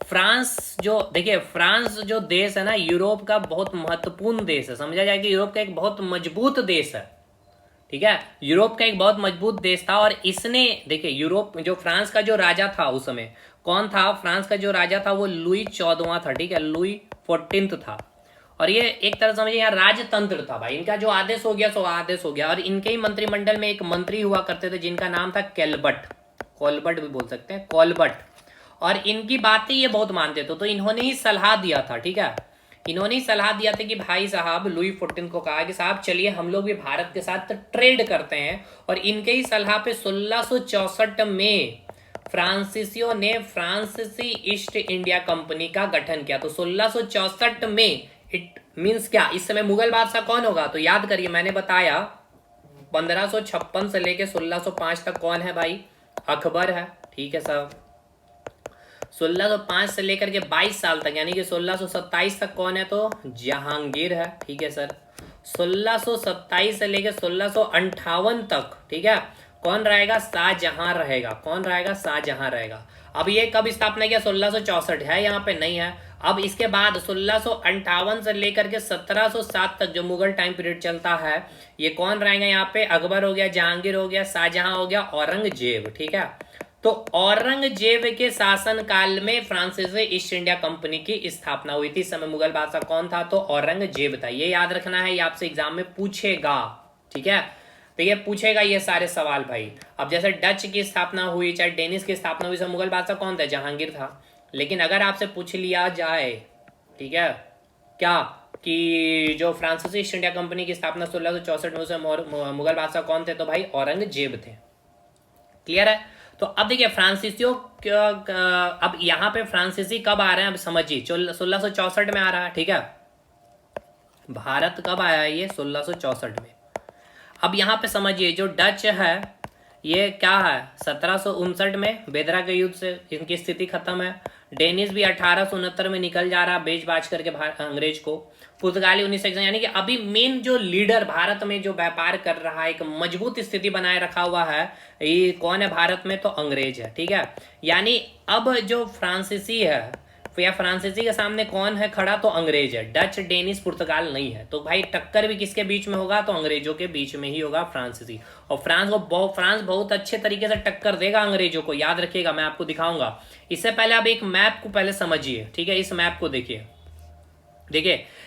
फ्रांस जो, देखिए फ्रांस जो देश है ना, यूरोप का बहुत महत्वपूर्ण देश है, समझा जाए कि यूरोप का एक बहुत मजबूत देश है। ठीक है, यूरोप का एक बहुत मजबूत देश था, और इसने, देखिए यूरोप जो फ्रांस का जो राजा था उस समय कौन था, फ्रांस का जो राजा था वो लुई 14वां था। ठीक है, लुई 14 था, और ये एक तरह समझिए यहाँ राजतंत्र था भाई, इनका जो आदेश हो गया सो आदेश हो गया। और इनके ही मंत्रिमंडल में एक मंत्री हुआ करते थे जिनका नाम था कैलबट, कॉलबट भी बोल सकते हैं, कॉलबट, और इनकी बातें ये बहुत मानते थे, तो इन्होंने ही सलाह दिया था। ठीक है, इन्होंने ही सलाह दिया था कि भाई साहब, लुई 14 को कहा कि साहब चलिए हम लोग भी भारत के साथ ट्रेड करते हैं, और इनके ही सलाह पे 1664 में फ्रांसीसियों ने फ्रांसीसी ईस्ट इंडिया कंपनी का गठन किया। तो 1664 में, इट मींस क्या, इस समय मुगल बादशाह कौन होगा, तो याद करिए मैंने बताया 1556 से लेके 1605 तक कौन है भाई, अकबर है। ठीक है सर, 1605 से लेकर के 22 साल तक यानी कि 1627 तक कौन है, तो जहांगीर है। ठीक है सर, 1627 से लेकर 1658 तक, ठीक है, कौन रहेगा, शाहजहां रहेगा। कौन रहेगा, शाहजहां रहेगा। अब ये कब स्थापना किया, 1664 है, यहाँ पे नहीं है। अब इसके बाद 1658 से लेकर के 1707 तक जो मुगल टाइम पीरियड चलता है, ये कौन रहेगा यहाँ पे, अकबर हो गया, जहांगीर हो गया, शाहजहां हो गया, औरंगजेब। ठीक है, तो औरंगजेब के शासन काल में फ्रांसीसी ईस्ट इंडिया कंपनी की स्थापना हुई थी। इस समय मुगल बादशाह कौन था, तो औरंगजेब था। ये याद रखना है, ये आपसे एग्जाम में पूछेगा। ठीक है, तो ये पूछेगा ये सारे सवाल भाई। अब जैसे डच की स्थापना हुई, चाहे डेनिस की स्थापना हुई, सब मुगल बादशाह कौन था, जहांगीर था। लेकिन अगर आपसे पूछ लिया जाए, ठीक है, क्या कि जो फ्रांसीसी ईस्ट इंडिया कंपनी की स्थापना 1664 में, उसे मुगल बादशाह कौन थे, तो भाई औरंगजेब थे। क्लियर है, तो अब देखिए फ्रांसीसियों, अब यहाँ पे फ्रांसीसी कब आ रहे हैं, अब समझिए 1664 में आ रहा है। ठीक है, भारत कब आया है, ये 1664 में। अब यहाँ पे समझिए जो डच है ये क्या है, 1759 में बेदरा के युद्ध से इनकी स्थिति खत्म है। डेनिस भी 1869 में निकल जा रहा बेच बाज करके अंग्रेज को। पुर्तगाली 1961, यानी कि अभी मेन जो लीडर भारत में जो व्यापार कर रहा है, एक मजबूत स्थिति बनाए रखा हुआ है, ये कौन है भारत में, तो अंग्रेज है। ठीक है, यानी अब जो फ्रांसीसी है या फ्रांसीसी के सामने कौन है खड़ा, तो अंग्रेज है। डच, डेनिस, पुर्तगाल नहीं है। तो भाई टक्कर भी किसके बीच में होगा, तो अंग्रेजों के बीच में ही होगा, फ्रांसीसी। और फ्रांस बहुत अच्छे तरीके से टक्कर देगा अंग्रेजों को, याद रखिएगा, मैं आपको दिखाऊंगा। इससे पहले आप एक मैप को पहले समझिए। ठीक है, इस मैप को देखिए,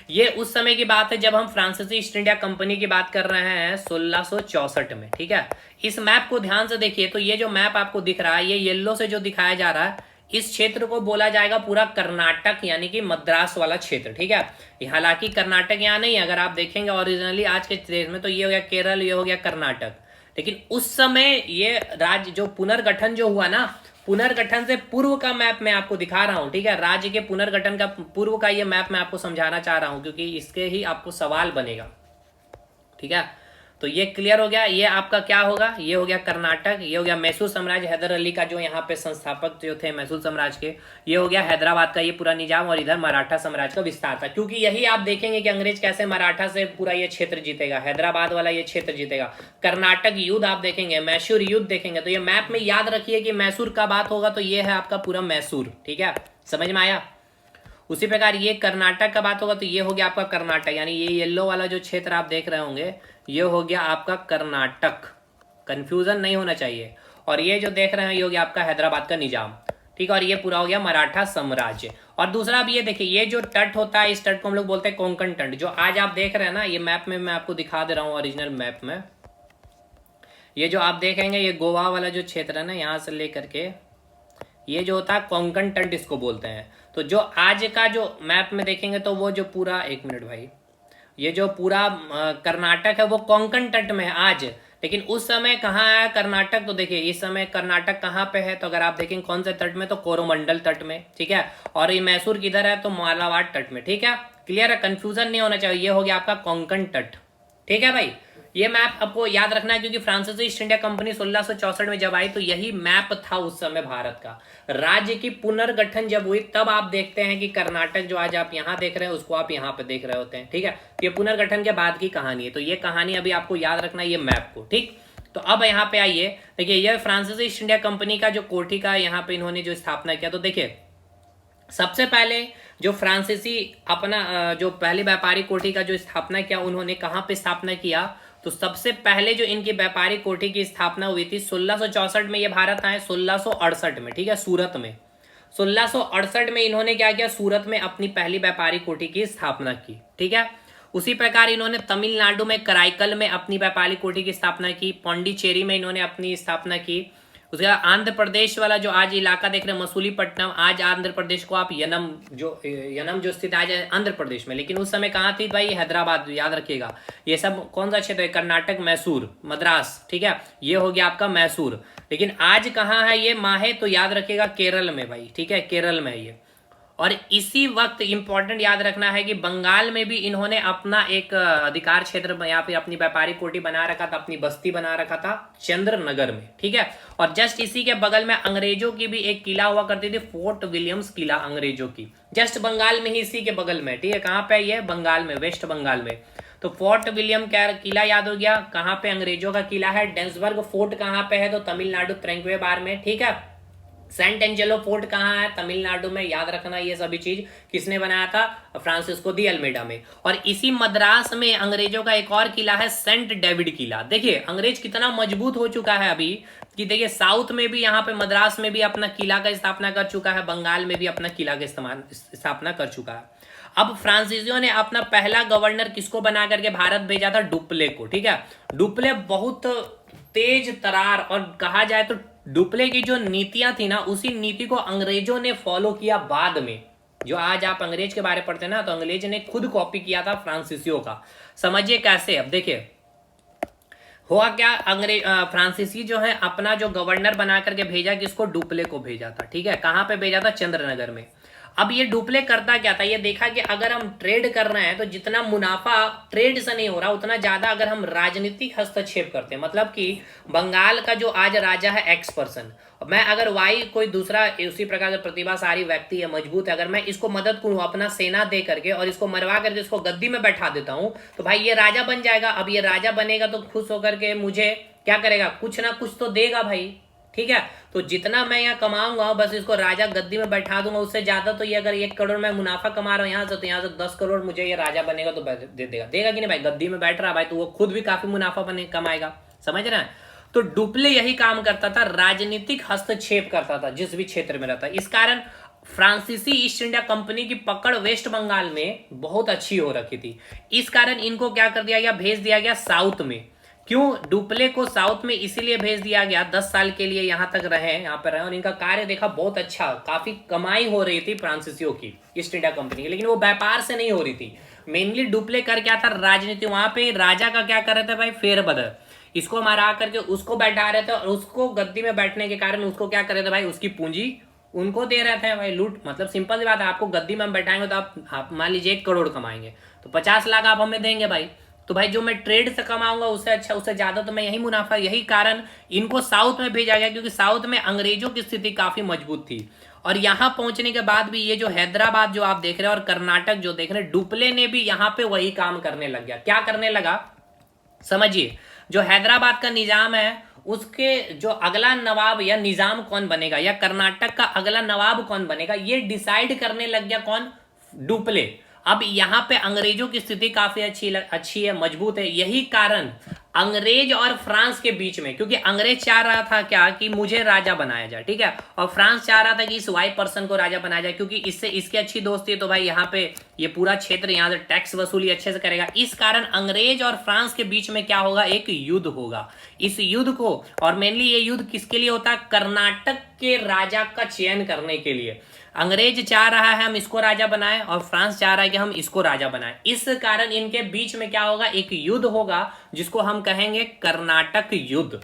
ये उस समय की बात है जब हम फ्रांसीसी ईस्ट इंडिया कंपनी की बात कर रहे हैं 1664 में। ठीक है, इस मैप को ध्यान से देखिए, तो ये जो मैप आपको दिख रहा है, ये येलो से जो दिखाया जा रहा है, इस क्षेत्र को बोला जाएगा पूरा कर्नाटक, यानी कि मद्रास वाला क्षेत्र। ठीक है, हालांकि कर्नाटक यहाँ नहीं है, अगर आप देखेंगे ओरिजिनली आज के देश में, तो ये हो गया केरल, ये हो गया कर्नाटक। लेकिन उस समय ये राज्य जो पुनर्गठन जो हुआ ना, पुनर्गठन से पूर्व का मैप मैं आपको दिखा रहा हूं। ठीक है, राज्य के पुनर्गठन का पूर्व का ये मैप मैं आपको समझाना चाह रहा हूं, क्योंकि इसके ही आपको सवाल बनेगा। ठीक है, तो ये क्लियर हो गया। ये आपका क्या होगा, ये हो गया कर्नाटक, ये हो गया मैसूर साम्राज्य, हैदर अली का जो यहाँ पे संस्थापक जो थे मैसूर साम्राज्य के, ये हो गया हैदराबाद का ये पूरा निजाम, और इधर मराठा साम्राज्य का विस्तार था। क्योंकि यही आप देखेंगे कि अंग्रेज कैसे मराठा से पूरा ये क्षेत्र जीतेगा, हैदराबाद वाला ये क्षेत्र जीतेगा। कर्नाटक युद्ध आप देखेंगे, मैसूर युद्ध देखेंगे, तो ये मैप में याद रखिए कि मैसूर का बात होगा, तो ये है आपका पूरा मैसूर। ठीक है, समझ में आया। उसी प्रकार ये कर्नाटक का बात होगा तो ये हो गया आपका कर्नाटक, यानी ये येलो वाला जो क्षेत्र आप देख रहे होंगे ये हो गया आपका कर्नाटक, कंफ्यूजन नहीं होना चाहिए। और ये जो देख रहे हैं ये हो गया आपका हैदराबाद का निजाम, ठीक है। और ये पूरा हो गया मराठा साम्राज्य। और दूसरा अब ये देखिए, ये जो तट होता है इस तट को हम लोग बोलते हैं कोंकण तट, जो आज आप देख रहे हैं ना, ये मैप में मैं आपको दिखा दे रहा हूँ ओरिजिनल मैप में। ये जो आप देखेंगे ये गोवा वाला जो क्षेत्र है ना, यहाँ से लेकर के ये जो होता है कोंकण तट इसको बोलते हैं। तो जो आज का जो मैप में देखेंगे तो वो जो पूरा, एक मिनट भाई, ये जो पूरा कर्नाटक है वो कोंकण तट में है आज, लेकिन उस समय कहाँ है कर्नाटक, तो देखिए इस समय कर्नाटक कहाँ पे है, तो अगर आप देखेंगे कौन से तट में, तो कोरोमंडल तट में, ठीक है। और ये मैसूर किधर है, तो मालाबार तट में, ठीक है। क्लियर है, कंफ्यूजन नहीं होना चाहिए। ये हो गया आपका कोंकण तट, ठीक है भाई। ये मैप आपको याद रखना है क्योंकि फ्रांसीसी ईस्ट इंडिया कंपनी 1664 में जब आई तो यही मैप था उस समय भारत का। राज्य की पुनर्गठन जब हुई तब आप देखते हैं कि कर्नाटक जो आज आप यहाँ देख रहे हैं उसको आप यहाँ पे देख रहे होते हैं, ठीक है। ये पुनर्गठन के बाद की कहानी है, तो ये कहानी अभी आपको याद रखना है ये मैप को, ठीक। तो अब यहाँ पे आइए, देखिए ये फ्रांसीसी ईस्ट इंडिया कंपनी का जो कोठी का यहाँ पे इन्होंने जो स्थापना किया, तो देखिए सबसे पहले जो फ्रांसीसी अपना जो पहली व्यापारी कोठी का जो स्थापना किया उन्होंने कहाँ पे स्थापना किया, तो सबसे पहले जो इनकी व्यापारी कोठी की स्थापना हुई थी 1664 में, ये भारत आए 1668 में, ठीक है, सूरत में। 1668 में इन्होंने क्या किया, सूरत में अपनी पहली व्यापारी कोठी की स्थापना की, ठीक है। उसी प्रकार इन्होंने तमिलनाडु में कराईकल में अपनी व्यापारी कोठी की स्थापना की, पौंडीचेरी में इन्होंने अपनी स्थापना की। उसके बाद आंध्र प्रदेश वाला जो आज इलाका देख रहे हैं मसूलीपट्टनम, आज आंध्र प्रदेश को आप यनम जो स्थित आज आंध्र प्रदेश में, लेकिन उस समय कहाँ थी भाई, हैदराबाद, याद रखिएगा। ये सब कौन सा क्षेत्र है, कर्नाटक, मैसूर, मद्रास, ठीक है, ये हो गया आपका मैसूर। लेकिन आज कहाँ है ये माहे, तो याद रखिएगा केरल में भाई, ठीक है, केरल में है ये। और इसी वक्त इंपॉर्टेंट याद रखना है कि बंगाल में भी इन्होंने अपना एक अधिकार क्षेत्र या फिर अपनी व्यापारी कोठी बना रखा था, अपनी बस्ती बना रखा था चंद्रनगर में, ठीक है। और जस्ट इसी के बगल में अंग्रेजों की भी एक किला हुआ करती थी, फोर्ट विलियम्स किला अंग्रेजों की, जस्ट बंगाल में ही इसी के बगल में, ठीक है। कहाँ पे ये, बंगाल में, वेस्ट बंगाल में। तो फोर्ट विलियम किला याद हो गया, कहाँ पे अंग्रेजों का किला है। डेंसबर्ग फोर्ट कहाँ पे है, तो तमिलनाडु त्रैंक्वेबार में, ठीक है। सेंट एंजेलो फोर्ट कहाँ है, तमिलनाडु में, याद रखना ये सभी चीज। किसने बनाया था, फ्रांसिस्को दी अल्मेडा में। और इसी मद्रास में अंग्रेजों का एक और किला है, सेंट डेविड किला। देखिए अंग्रेज कितना मजबूत हो चुका है अभी कि देखिए साउथ में भी, यहाँ पे मद्रास में भी अपना किला का स्थापना कर चुका है, बंगाल में भी अपना किला का स्थापना कर चुका है। अब फ्रांसीसियों ने अपना पहला गवर्नर किसको बना करके भारत भेजा था, डुप्ले को, ठीक है। डुप्ले बहुत तेज तरार, और कहा जाए तो डुप्ले की जो नीतियां थी ना, उसी नीति को अंग्रेजों ने फॉलो किया बाद में। जो आज आप अंग्रेज के बारे में पढ़ते हैं ना, तो अंग्रेज ने खुद कॉपी किया था फ्रांसीसियों का। समझिए कैसे, अब देखिए हुआ क्या, फ्रांसीसी जो है अपना जो गवर्नर बना करके भेजा, किसको, डुप्ले को भेजा था, ठीक है। कहां पे भेजा था, चंद्रनगर में। अब ये डुप्ले करता क्या था, ये देखा कि अगर हम ट्रेड कर रहे हैं तो जितना मुनाफा ट्रेड से नहीं हो रहा उतना ज्यादा अगर हम राजनीतिक हस्तक्षेप करते हैं, मतलब कि बंगाल का जो आज राजा है एक्स पर्सन, मैं अगर वाई कोई दूसरा उसी प्रकार का प्रतिभाशाली व्यक्ति है, मजबूत है, अगर मैं इसको मदद करूं अपना सेना दे करके और इसको मरवा करके इसको गद्दी में बैठा देता हूं, तो भाई ये राजा बन जाएगा। अब ये राजा बनेगा तो खुश होकर के मुझे क्या करेगा, कुछ ना कुछ तो देगा भाई, ठीक है। तो जितना मैं यहाँ कमाऊंगा बस इसको राजा गद्दी में बैठा दूंगा, उससे ज्यादा तो ये अगर 1 करोड़ मैं मुनाफा कमा रहा हूँ यहाँ से, तो यहाँ से 10 करोड़ मुझे ये राजा बनेगा तो दे देगा, देगा कि नहीं भाई, गद्दी में बैठ रहा भाई, तो वो खुद भी काफी मुनाफा कमाएगा, समझ रहे हैं। तो डुप्ले यही काम करता था, राजनीतिक हस्तक्षेप करता था जिस भी क्षेत्र में रहता। इस कारण फ्रांसीसी ईस्ट इंडिया कंपनी की पकड़ वेस्ट बंगाल में बहुत अच्छी हो रखी थी। इस कारण इनको क्या कर दिया गया, भेज दिया गया साउथ में। क्यों, डुप्ले को साउथ में इसीलिए भेज दिया गया, 10 साल के लिए यहाँ तक रहे, यहाँ पर रहे, और इनका कार्य देखा बहुत अच्छा, काफी कमाई हो रही थी फ्रांसीसियों की ईस्ट इंडिया कंपनी की, लेकिन वो व्यापार से नहीं हो रही थी। मेनली डुप्ले कर क्या था, राजनीति। वहां पे राजा का क्या कर रहे थे भाई, फेरबदल, इसको मारा करके उसको बैठा रहे थे, और उसको गद्दी में बैठने के कारण उसको क्या कर रहे थे भाई, उसकी पूंजी उनको दे रहे थे भाई, लूट। मतलब सिंपल सी बात है, आपको गद्दी में हम बैठाएंगे तो आप मान लीजिए 1 करोड़ कमाएंगे, तो 50 लाख आप हमें देंगे भाई, तो भाई जो मैं ट्रेड से कमाऊंगा उससे अच्छा, उससे ज्यादा तो मैं यही मुनाफा। यही कारण इनको साउथ में भेजा गया, क्योंकि साउथ में अंग्रेजों की स्थिति काफी मजबूत थी। और यहाँ पहुंचने के बाद भी ये जो हैदराबाद जो आप देख रहे हैं और कर्नाटक जो देख रहे हैं, डुप्ले ने भी यहाँ पे वही काम करने लग गया। क्या करने लगा, समझिए, जो हैदराबाद का निजाम है उसके जो अगला नवाब या निजाम कौन बनेगा, या कर्नाटक का अगला नवाब कौन बनेगा, ये डिसाइड करने लग गया कौन, डुप्ले। अब यहाँ पे अंग्रेजों की स्थिति काफी अच्छी है, मजबूत है। यही कारण अंग्रेज और फ्रांस के बीच में, क्योंकि अंग्रेज चाह रहा था क्या कि मुझे राजा बनाया जाए, ठीक है, और फ्रांस चाह रहा था कि इस वाई पर्सन को राजा बनाया जाए, क्योंकि इससे इसकी अच्छी दोस्ती है, तो भाई यहाँ पे ये पूरा क्षेत्र यहाँ से टैक्स वसूली अच्छे से करेगा। इस कारण अंग्रेज और फ्रांस के बीच में क्या होगा, एक युद्ध होगा। इस युद्ध को, और मेनली ये युद्ध किसके लिए होता है, कर्नाटक के राजा का चयन करने के लिए। अंग्रेज चाह रहा है हम इसको राजा बनाएं और फ्रांस चाह रहा है कि हम इसको राजा बनाएं। इस कारण इनके बीच में क्या होगा, एक युद्ध होगा जिसको हम कहेंगे कर्नाटक युद्ध।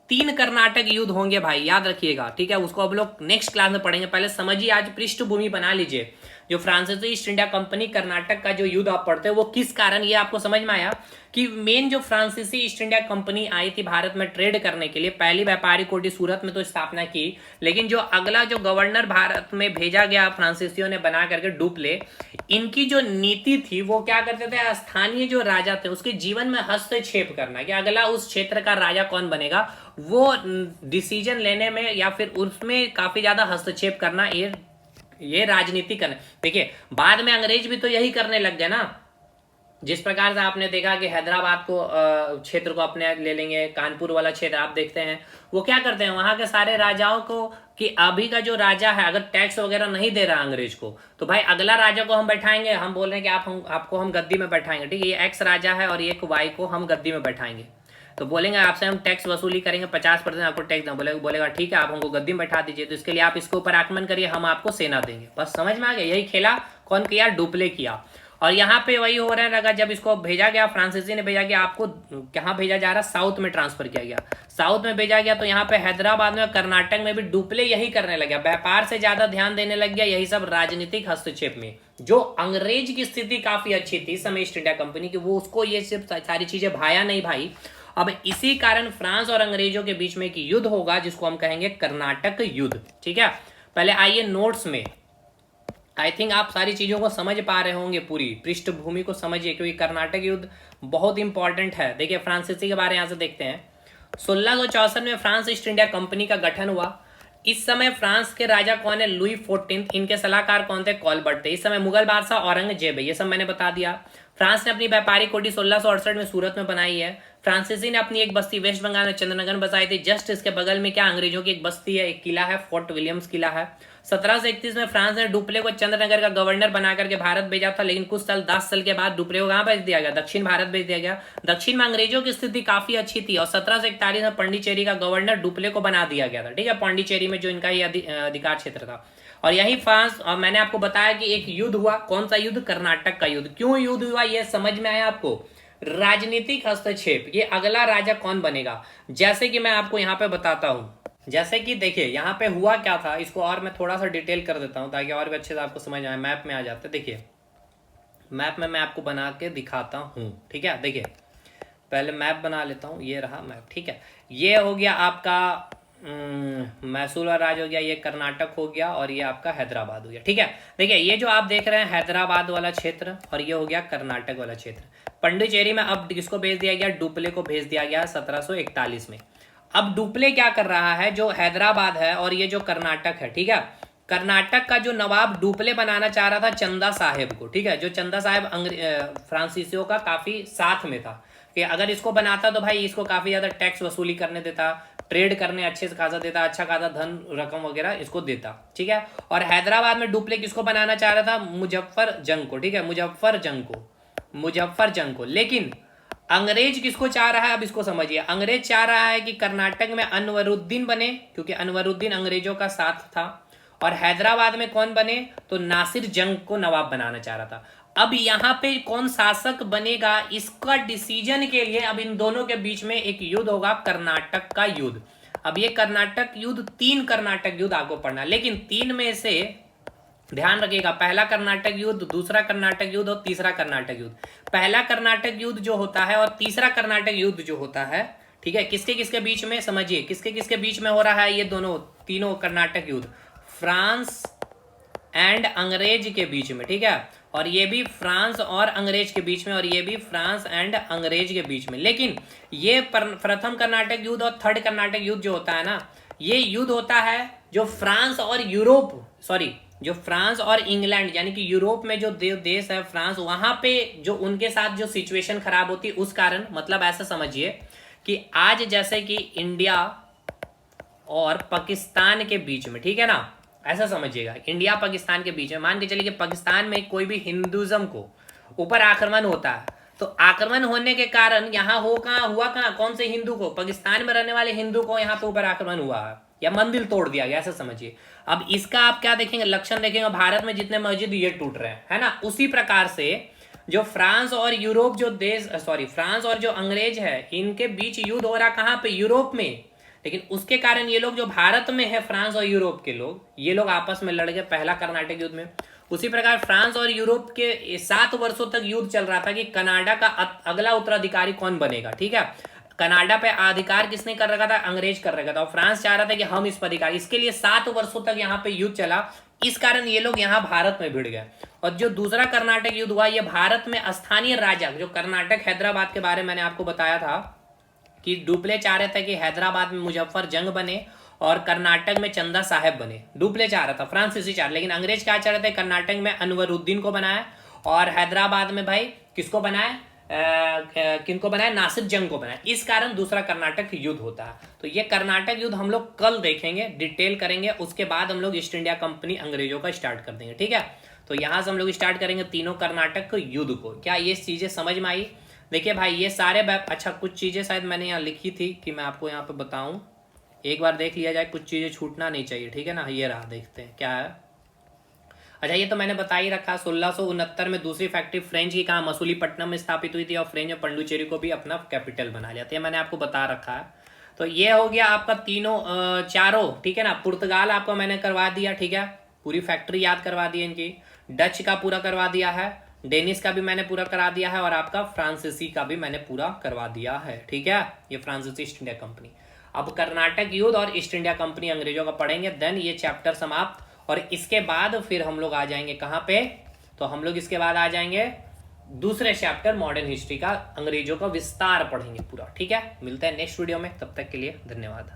3 कर्नाटक युद्ध होंगे भाई, याद रखिएगा, ठीक है। उसको अब लोग नेक्स्ट क्लास में पढ़ेंगे। पहले समझिए, आज पृष्ठभूमि बना लीजिए। जो फ्रांसीसी ईस्ट इंडिया कंपनी कर्नाटक का जो युद्ध आप पढ़ते हो वो किस कारण, ये आपको समझ में आया कि मेन जो फ्रांसीसी ईस्ट इंडिया कंपनी आई थी भारत में ट्रेड करने के लिए, पहली व्यापारी कोठी सूरत में तो स्थापना की, लेकिन जो अगला जो गवर्नर भारत में भेजा गया फ्रांसीसियों ने बना करके डुप्ले, इनकी जो नीति थी वो क्या करते थे, स्थानीय जो राजा थे उसके जीवन में हस्तक्षेप करना, कि अगला उस क्षेत्र का राजा कौन बनेगा वो डिसीजन लेने में या फिर उसमें काफी ज्यादा हस्तक्षेप करना, ये राजनीति करना। देखिए बाद में अंग्रेज भी तो यही करने लग गए ना। जिस प्रकार से आपने देखा कि हैदराबाद को क्षेत्र को अपने ले लेंगे, कानपुर वाला क्षेत्र आप देखते हैं, वो क्या करते हैं वहां के सारे राजाओं को, कि अभी का जो राजा है अगर टैक्स वगैरह नहीं दे रहा अंग्रेज को, तो भाई अगला राजा को हम बैठाएंगे, हम बोल रहे हैं कि आपको हम गद्दी में बैठाएंगे, ठीक है, ये एक्स राजा है और ये वाई को हम गद्दी में बैठाएंगे, तो बोलेंगे आपसे हम टैक्स वसूली करेंगे 50% आपको टैक्स दें, बोलेगा ठीक है आप हमको गद्दी में बैठा दीजिए, तो इसके लिए आप इसके ऊपर आक्रमण करिए, हम आपको सेना देंगे। बस समझ में आ गया, यही खेला कौन किया, डुप्ले किया। और यहाँ पे वही हो रहा लगा, जब इसको भेजा गया, फ्रांसीसी ने भेजा गया, आपको कहाँ भेजा जा रहा, साउथ में ट्रांसफर किया गया, साउथ में भेजा गया, तो यहाँ पे हैदराबाद में, कर्नाटक में भी डुप्ले यही करने लग गया, व्यापार से ज्यादा ध्यान देने लग गया, यही सब राजनीतिक हस्तक्षेप में। जो अंग्रेज की स्थिति काफी अच्छी थी समय ईस्ट इंडिया कंपनी की, वो उसको ये सिर्फ सारी चीजें भाया नहीं भाई। अब इसी कारण फ्रांस और अंग्रेजों के बीच में एक युद्ध होगा जिसको हम कहेंगे कर्नाटक युद्ध, ठीक है। पहले आइए नोट्स में, आई थिंक आप सारी चीजों को समझ पा रहे होंगे, पूरी पृष्ठभूमि को समझिए, क्योंकि कर्नाटक युद्ध बहुत इंपॉर्टेंट है। देखिए फ्रांसीसी के बारे में यहां से देखते हैं। 1664 में फ्रांस ईस्ट इंडिया कंपनी का गठन हुआ। इस समय फ्रांस के राजा कौन है, लुई 14, इनके सलाहकार कौन थे, कॉलबर्ट थे। इस समय मुगल बादशाह औरंगजेब है, ये सब मैंने बता दिया। फ्रांस ने अपनी व्यापारिक कोठी 1668 में सूरत में बनाई है। फ्रांसीसी ने अपनी एक बस्ती वेस्ट बंगाल में चंद्रनगर बसाई थी। जस्ट इसके बगल में क्या अंग्रेजों की एक बस्ती है, एक किला है, फोर्ट विलियम्स किला है। 1731 में फ्रांस ने डुप्ले को चंद्रनगर का गवर्नर बना करके भारत भेजा था, लेकिन कुछ साल 10 साल के बाद डुप्ले को कहां भेज दिया गया, दक्षिण भारत भेज दिया गया। दक्षिण में अंग्रेजों की स्थिति काफी अच्छी थी और 1741 में पांडिचेरी का गवर्नर डुप्ले को बना दिया गया था, ठीक है, पांडिचेरी में जो इनका ही अधिकार क्षेत्र था। और यही फ्रांस, और मैंने आपको बताया कि एक युद्ध हुआ, कौन सा युद्ध, कर्नाटक का युद्ध। क्यों युद्ध हुआ ये समझ में आया आपको, राजनीतिक हस्तक्षेप, ये अगला राजा कौन बनेगा। जैसे कि मैं आपको यहाँ पे बताता हूं, जैसे कि देखिए यहाँ पे हुआ क्या था, इसको और मैं थोड़ा सा डिटेल कर देता हूँ ताकि और भी अच्छे से आपको समझ आए। मैप में आ जाते, देखिए मैप में मैं आपको बना के दिखाता हूँ, ठीक है। देखिए पहले मैप बना लेता हूँ, ये रहा मैप, ठीक है। ये हो गया आपका मैसूर राज्य हो गया, ये कर्नाटक हो गया, और ये आपका हैदराबाद हो गया, ठीक है। देखिए ये जो आप देख रहे हैं हैदराबाद वाला क्षेत्र, और ये हो गया कर्नाटक वाला क्षेत्र। पांडिचेरी में अब किसको भेज दिया गया, डुप्ले को भेज दिया गया 1741 में। अब डुप्ले क्या कर रहा है, जो हैदराबाद है और ये जो कर्नाटक है, ठीक है, कर्नाटक का जो नवाब डुप्ले बनाना चाह रहा था चंदा साहेब को, ठीक है, जो चंदा साहेब फ्रांसीसियों का काफी साथ में था, कि अगर इसको बनाता तो भाई इसको काफी ज्यादा टैक्स वसूली करने देता, ट्रेड करने अच्छे से खासा देता, अच्छा खासा धन रकम वगैरह इसको देता, ठीक है। और हैदराबाद में डुप्ले किसको बनाना चाह रहा था, मुजफ्फरजंग को, ठीक है, मुजफ्फरजंग को। लेकिन अंग्रेज किसको चाह रहा है, अब इसको समझिए। अंग्रेज चाह रहा है कि कर्नाटक में अनवरुद्दीन बने, क्योंकि अनवरुद्दीन अंग्रेजों का साथ था, और हैदराबाद में कौन बने, तो नासिर जंग को नवाब बनाना चाह रहा था। अब यहाँ पे कौन शासक बनेगा, इसका डिसीजन के लिए अब इन दोनों के बीच में एक युद्ध होगा, कर्नाटक का युद्ध। अब ये कर्नाटक युद्ध, 3 कर्नाटक युद्ध आपको पढ़ना, लेकिन 3 में से ध्यान रखिएगा, पहला कर्नाटक युद्ध, दूसरा कर्नाटक युद्ध और तीसरा कर्नाटक युद्ध। पहला कर्नाटक युद्ध जो होता है और तीसरा कर्नाटक युद्ध जो होता है, ठीक है, किसके किसके बीच में, समझिए किसके किसके बीच में हो रहा है, ये दोनों तीनों कर्नाटक युद्ध फ्रांस एंड अंग्रेज के बीच में, ठीक है, और ये भी फ्रांस और अंग्रेज के बीच में, और ये भी फ्रांस एंड अंग्रेज के बीच में। लेकिन ये प्रथम कर्नाटक युद्ध और थर्ड कर्नाटक युद्ध जो होता है ना, ये युद्ध होता है जो फ्रांस और यूरोप, सॉरी जो फ्रांस और इंग्लैंड यानी कि यूरोप में जो देश है फ्रांस, वहां पे जो उनके साथ जो सिचुएशन खराब होती है उस कारण, मतलब ऐसा समझिए कि आज जैसे कि इंडिया और पाकिस्तान के बीच में, ठीक है ना, ऐसा समझिएगा इंडिया पाकिस्तान के बीच में मान के चलिए कि पाकिस्तान में कोई भी हिंदुज्म को ऊपर आक्रमण होता है, तो आक्रमण होने के कारण यहाँ हुआ कहाँ, कौन से हिंदू को, पाकिस्तान में रहने वाले हिंदू को यहाँ पे ऊपर आक्रमण हुआ है या मंदिर तोड़ दिया गया, ऐसा समझिए। अब इसका आप क्या देखेंगे, लक्षण देखेंगे, भारत में जितने मस्जिद ये टूट रहे हैं, है ना। उसी प्रकार से जो फ्रांस और यूरोप जो देश, सॉरी फ्रांस और जो अंग्रेज है, इनके बीच युद्ध हो रहा कहाँ पे, यूरोप में। लेकिन उसके कारण ये लोग जो भारत में है, फ्रांस और यूरोप के लोग, ये लोग आपस में लड़ गए पहला कर्नाटक युद्ध में। उसी प्रकार फ्रांस और यूरोप के 7 वर्षों तक युद्ध चल रहा था कि कनाडा का अगला उत्तराधिकारी कौन बनेगा, ठीक है। कनाडा पे अधिकार किसने कर रखा था, अंग्रेज कर रखा था, और फ्रांस चाह रहा था कि हम इस पर अधिकार, इसके लिए 7 वर्षों तक यहाँ पे युद्ध चला। इस कारण ये लोग यहाँ भारत में भिड़ गए। और जो दूसरा कर्नाटक युद्ध हुआ, ये भारत में स्थानीय राजा, जो कर्नाटक हैदराबाद के बारे में मैंने आपको बताया था कि डुप्ले चाह रहे थे कि हैदराबाद में मुजफ्फर जंग बने और कर्नाटक में चंदा साहेब बने। डुप्ले चाह रहा था, फ्रांसीसी चाह, लेकिन अंग्रेज क्या चाह रहे थे, कर्नाटक में अनवरुद्दीन को बनाया और हैदराबाद में भाई किसको बनाया, किनको बनाया, नासिर जंग को बनाया। इस कारण दूसरा कर्नाटक युद्ध होता है। तो ये कर्नाटक युद्ध हम लोग कल देखेंगे, डिटेल करेंगे, उसके बाद हम लोग ईस्ट इंडिया कंपनी अंग्रेजों का स्टार्ट कर देंगे, ठीक है। तो यहां से हम लोग स्टार्ट करेंगे तीनों कर्नाटक के युद्ध को। क्या ये चीजें समझ में आई? देखिए भाई ये सारे अच्छा कुछ चीजें शायद मैंने यहाँ लिखी थी कि मैं आपको यहाँ पे बताऊं, एक बार देख लिया जाए, कुछ चीजें छूटना नहीं चाहिए, ठीक है ना। ये रहा, देखते हैं क्या है। अच्छा ये तो मैंने बता ही रखा, 1669 में दूसरी फैक्ट्री फ्रेंच की कहाँ, मसूलीपट्टनम में स्थापित हुई थी और फ्रेंच और पंडुचेरी को भी अपना कैपिटल बना लिया था, मैंने आपको बता रखा है। तो ये हो गया आपका तीनों चारों, ठीक है ना। पुर्तगाल आपको मैंने करवा दिया, ठीक है, पूरी फैक्ट्री याद करवा दी इनकी। डच का पूरा करवा दिया है, डेनिस का भी मैंने पूरा करा दिया है, और आपका फ्रांसीसी का भी मैंने पूरा करवा दिया है, ठीक है। ये फ्रांसीसी ईस्ट इंडिया कंपनी। अब कर्नाटक युद्ध और ईस्ट इंडिया कंपनी अंग्रेजों का पढ़ेंगे, देन ये चैप्टर समाप्त। और इसके बाद फिर हम लोग आ जाएंगे कहाँ पे, तो हम लोग इसके बाद आ जाएंगे दूसरे चैप्टर मॉडर्न हिस्ट्री का, अंग्रेजों का विस्तार पढ़ेंगे पूरा, ठीक है। मिलते हैं नेक्स्ट वीडियो में, तब तक के लिए धन्यवाद।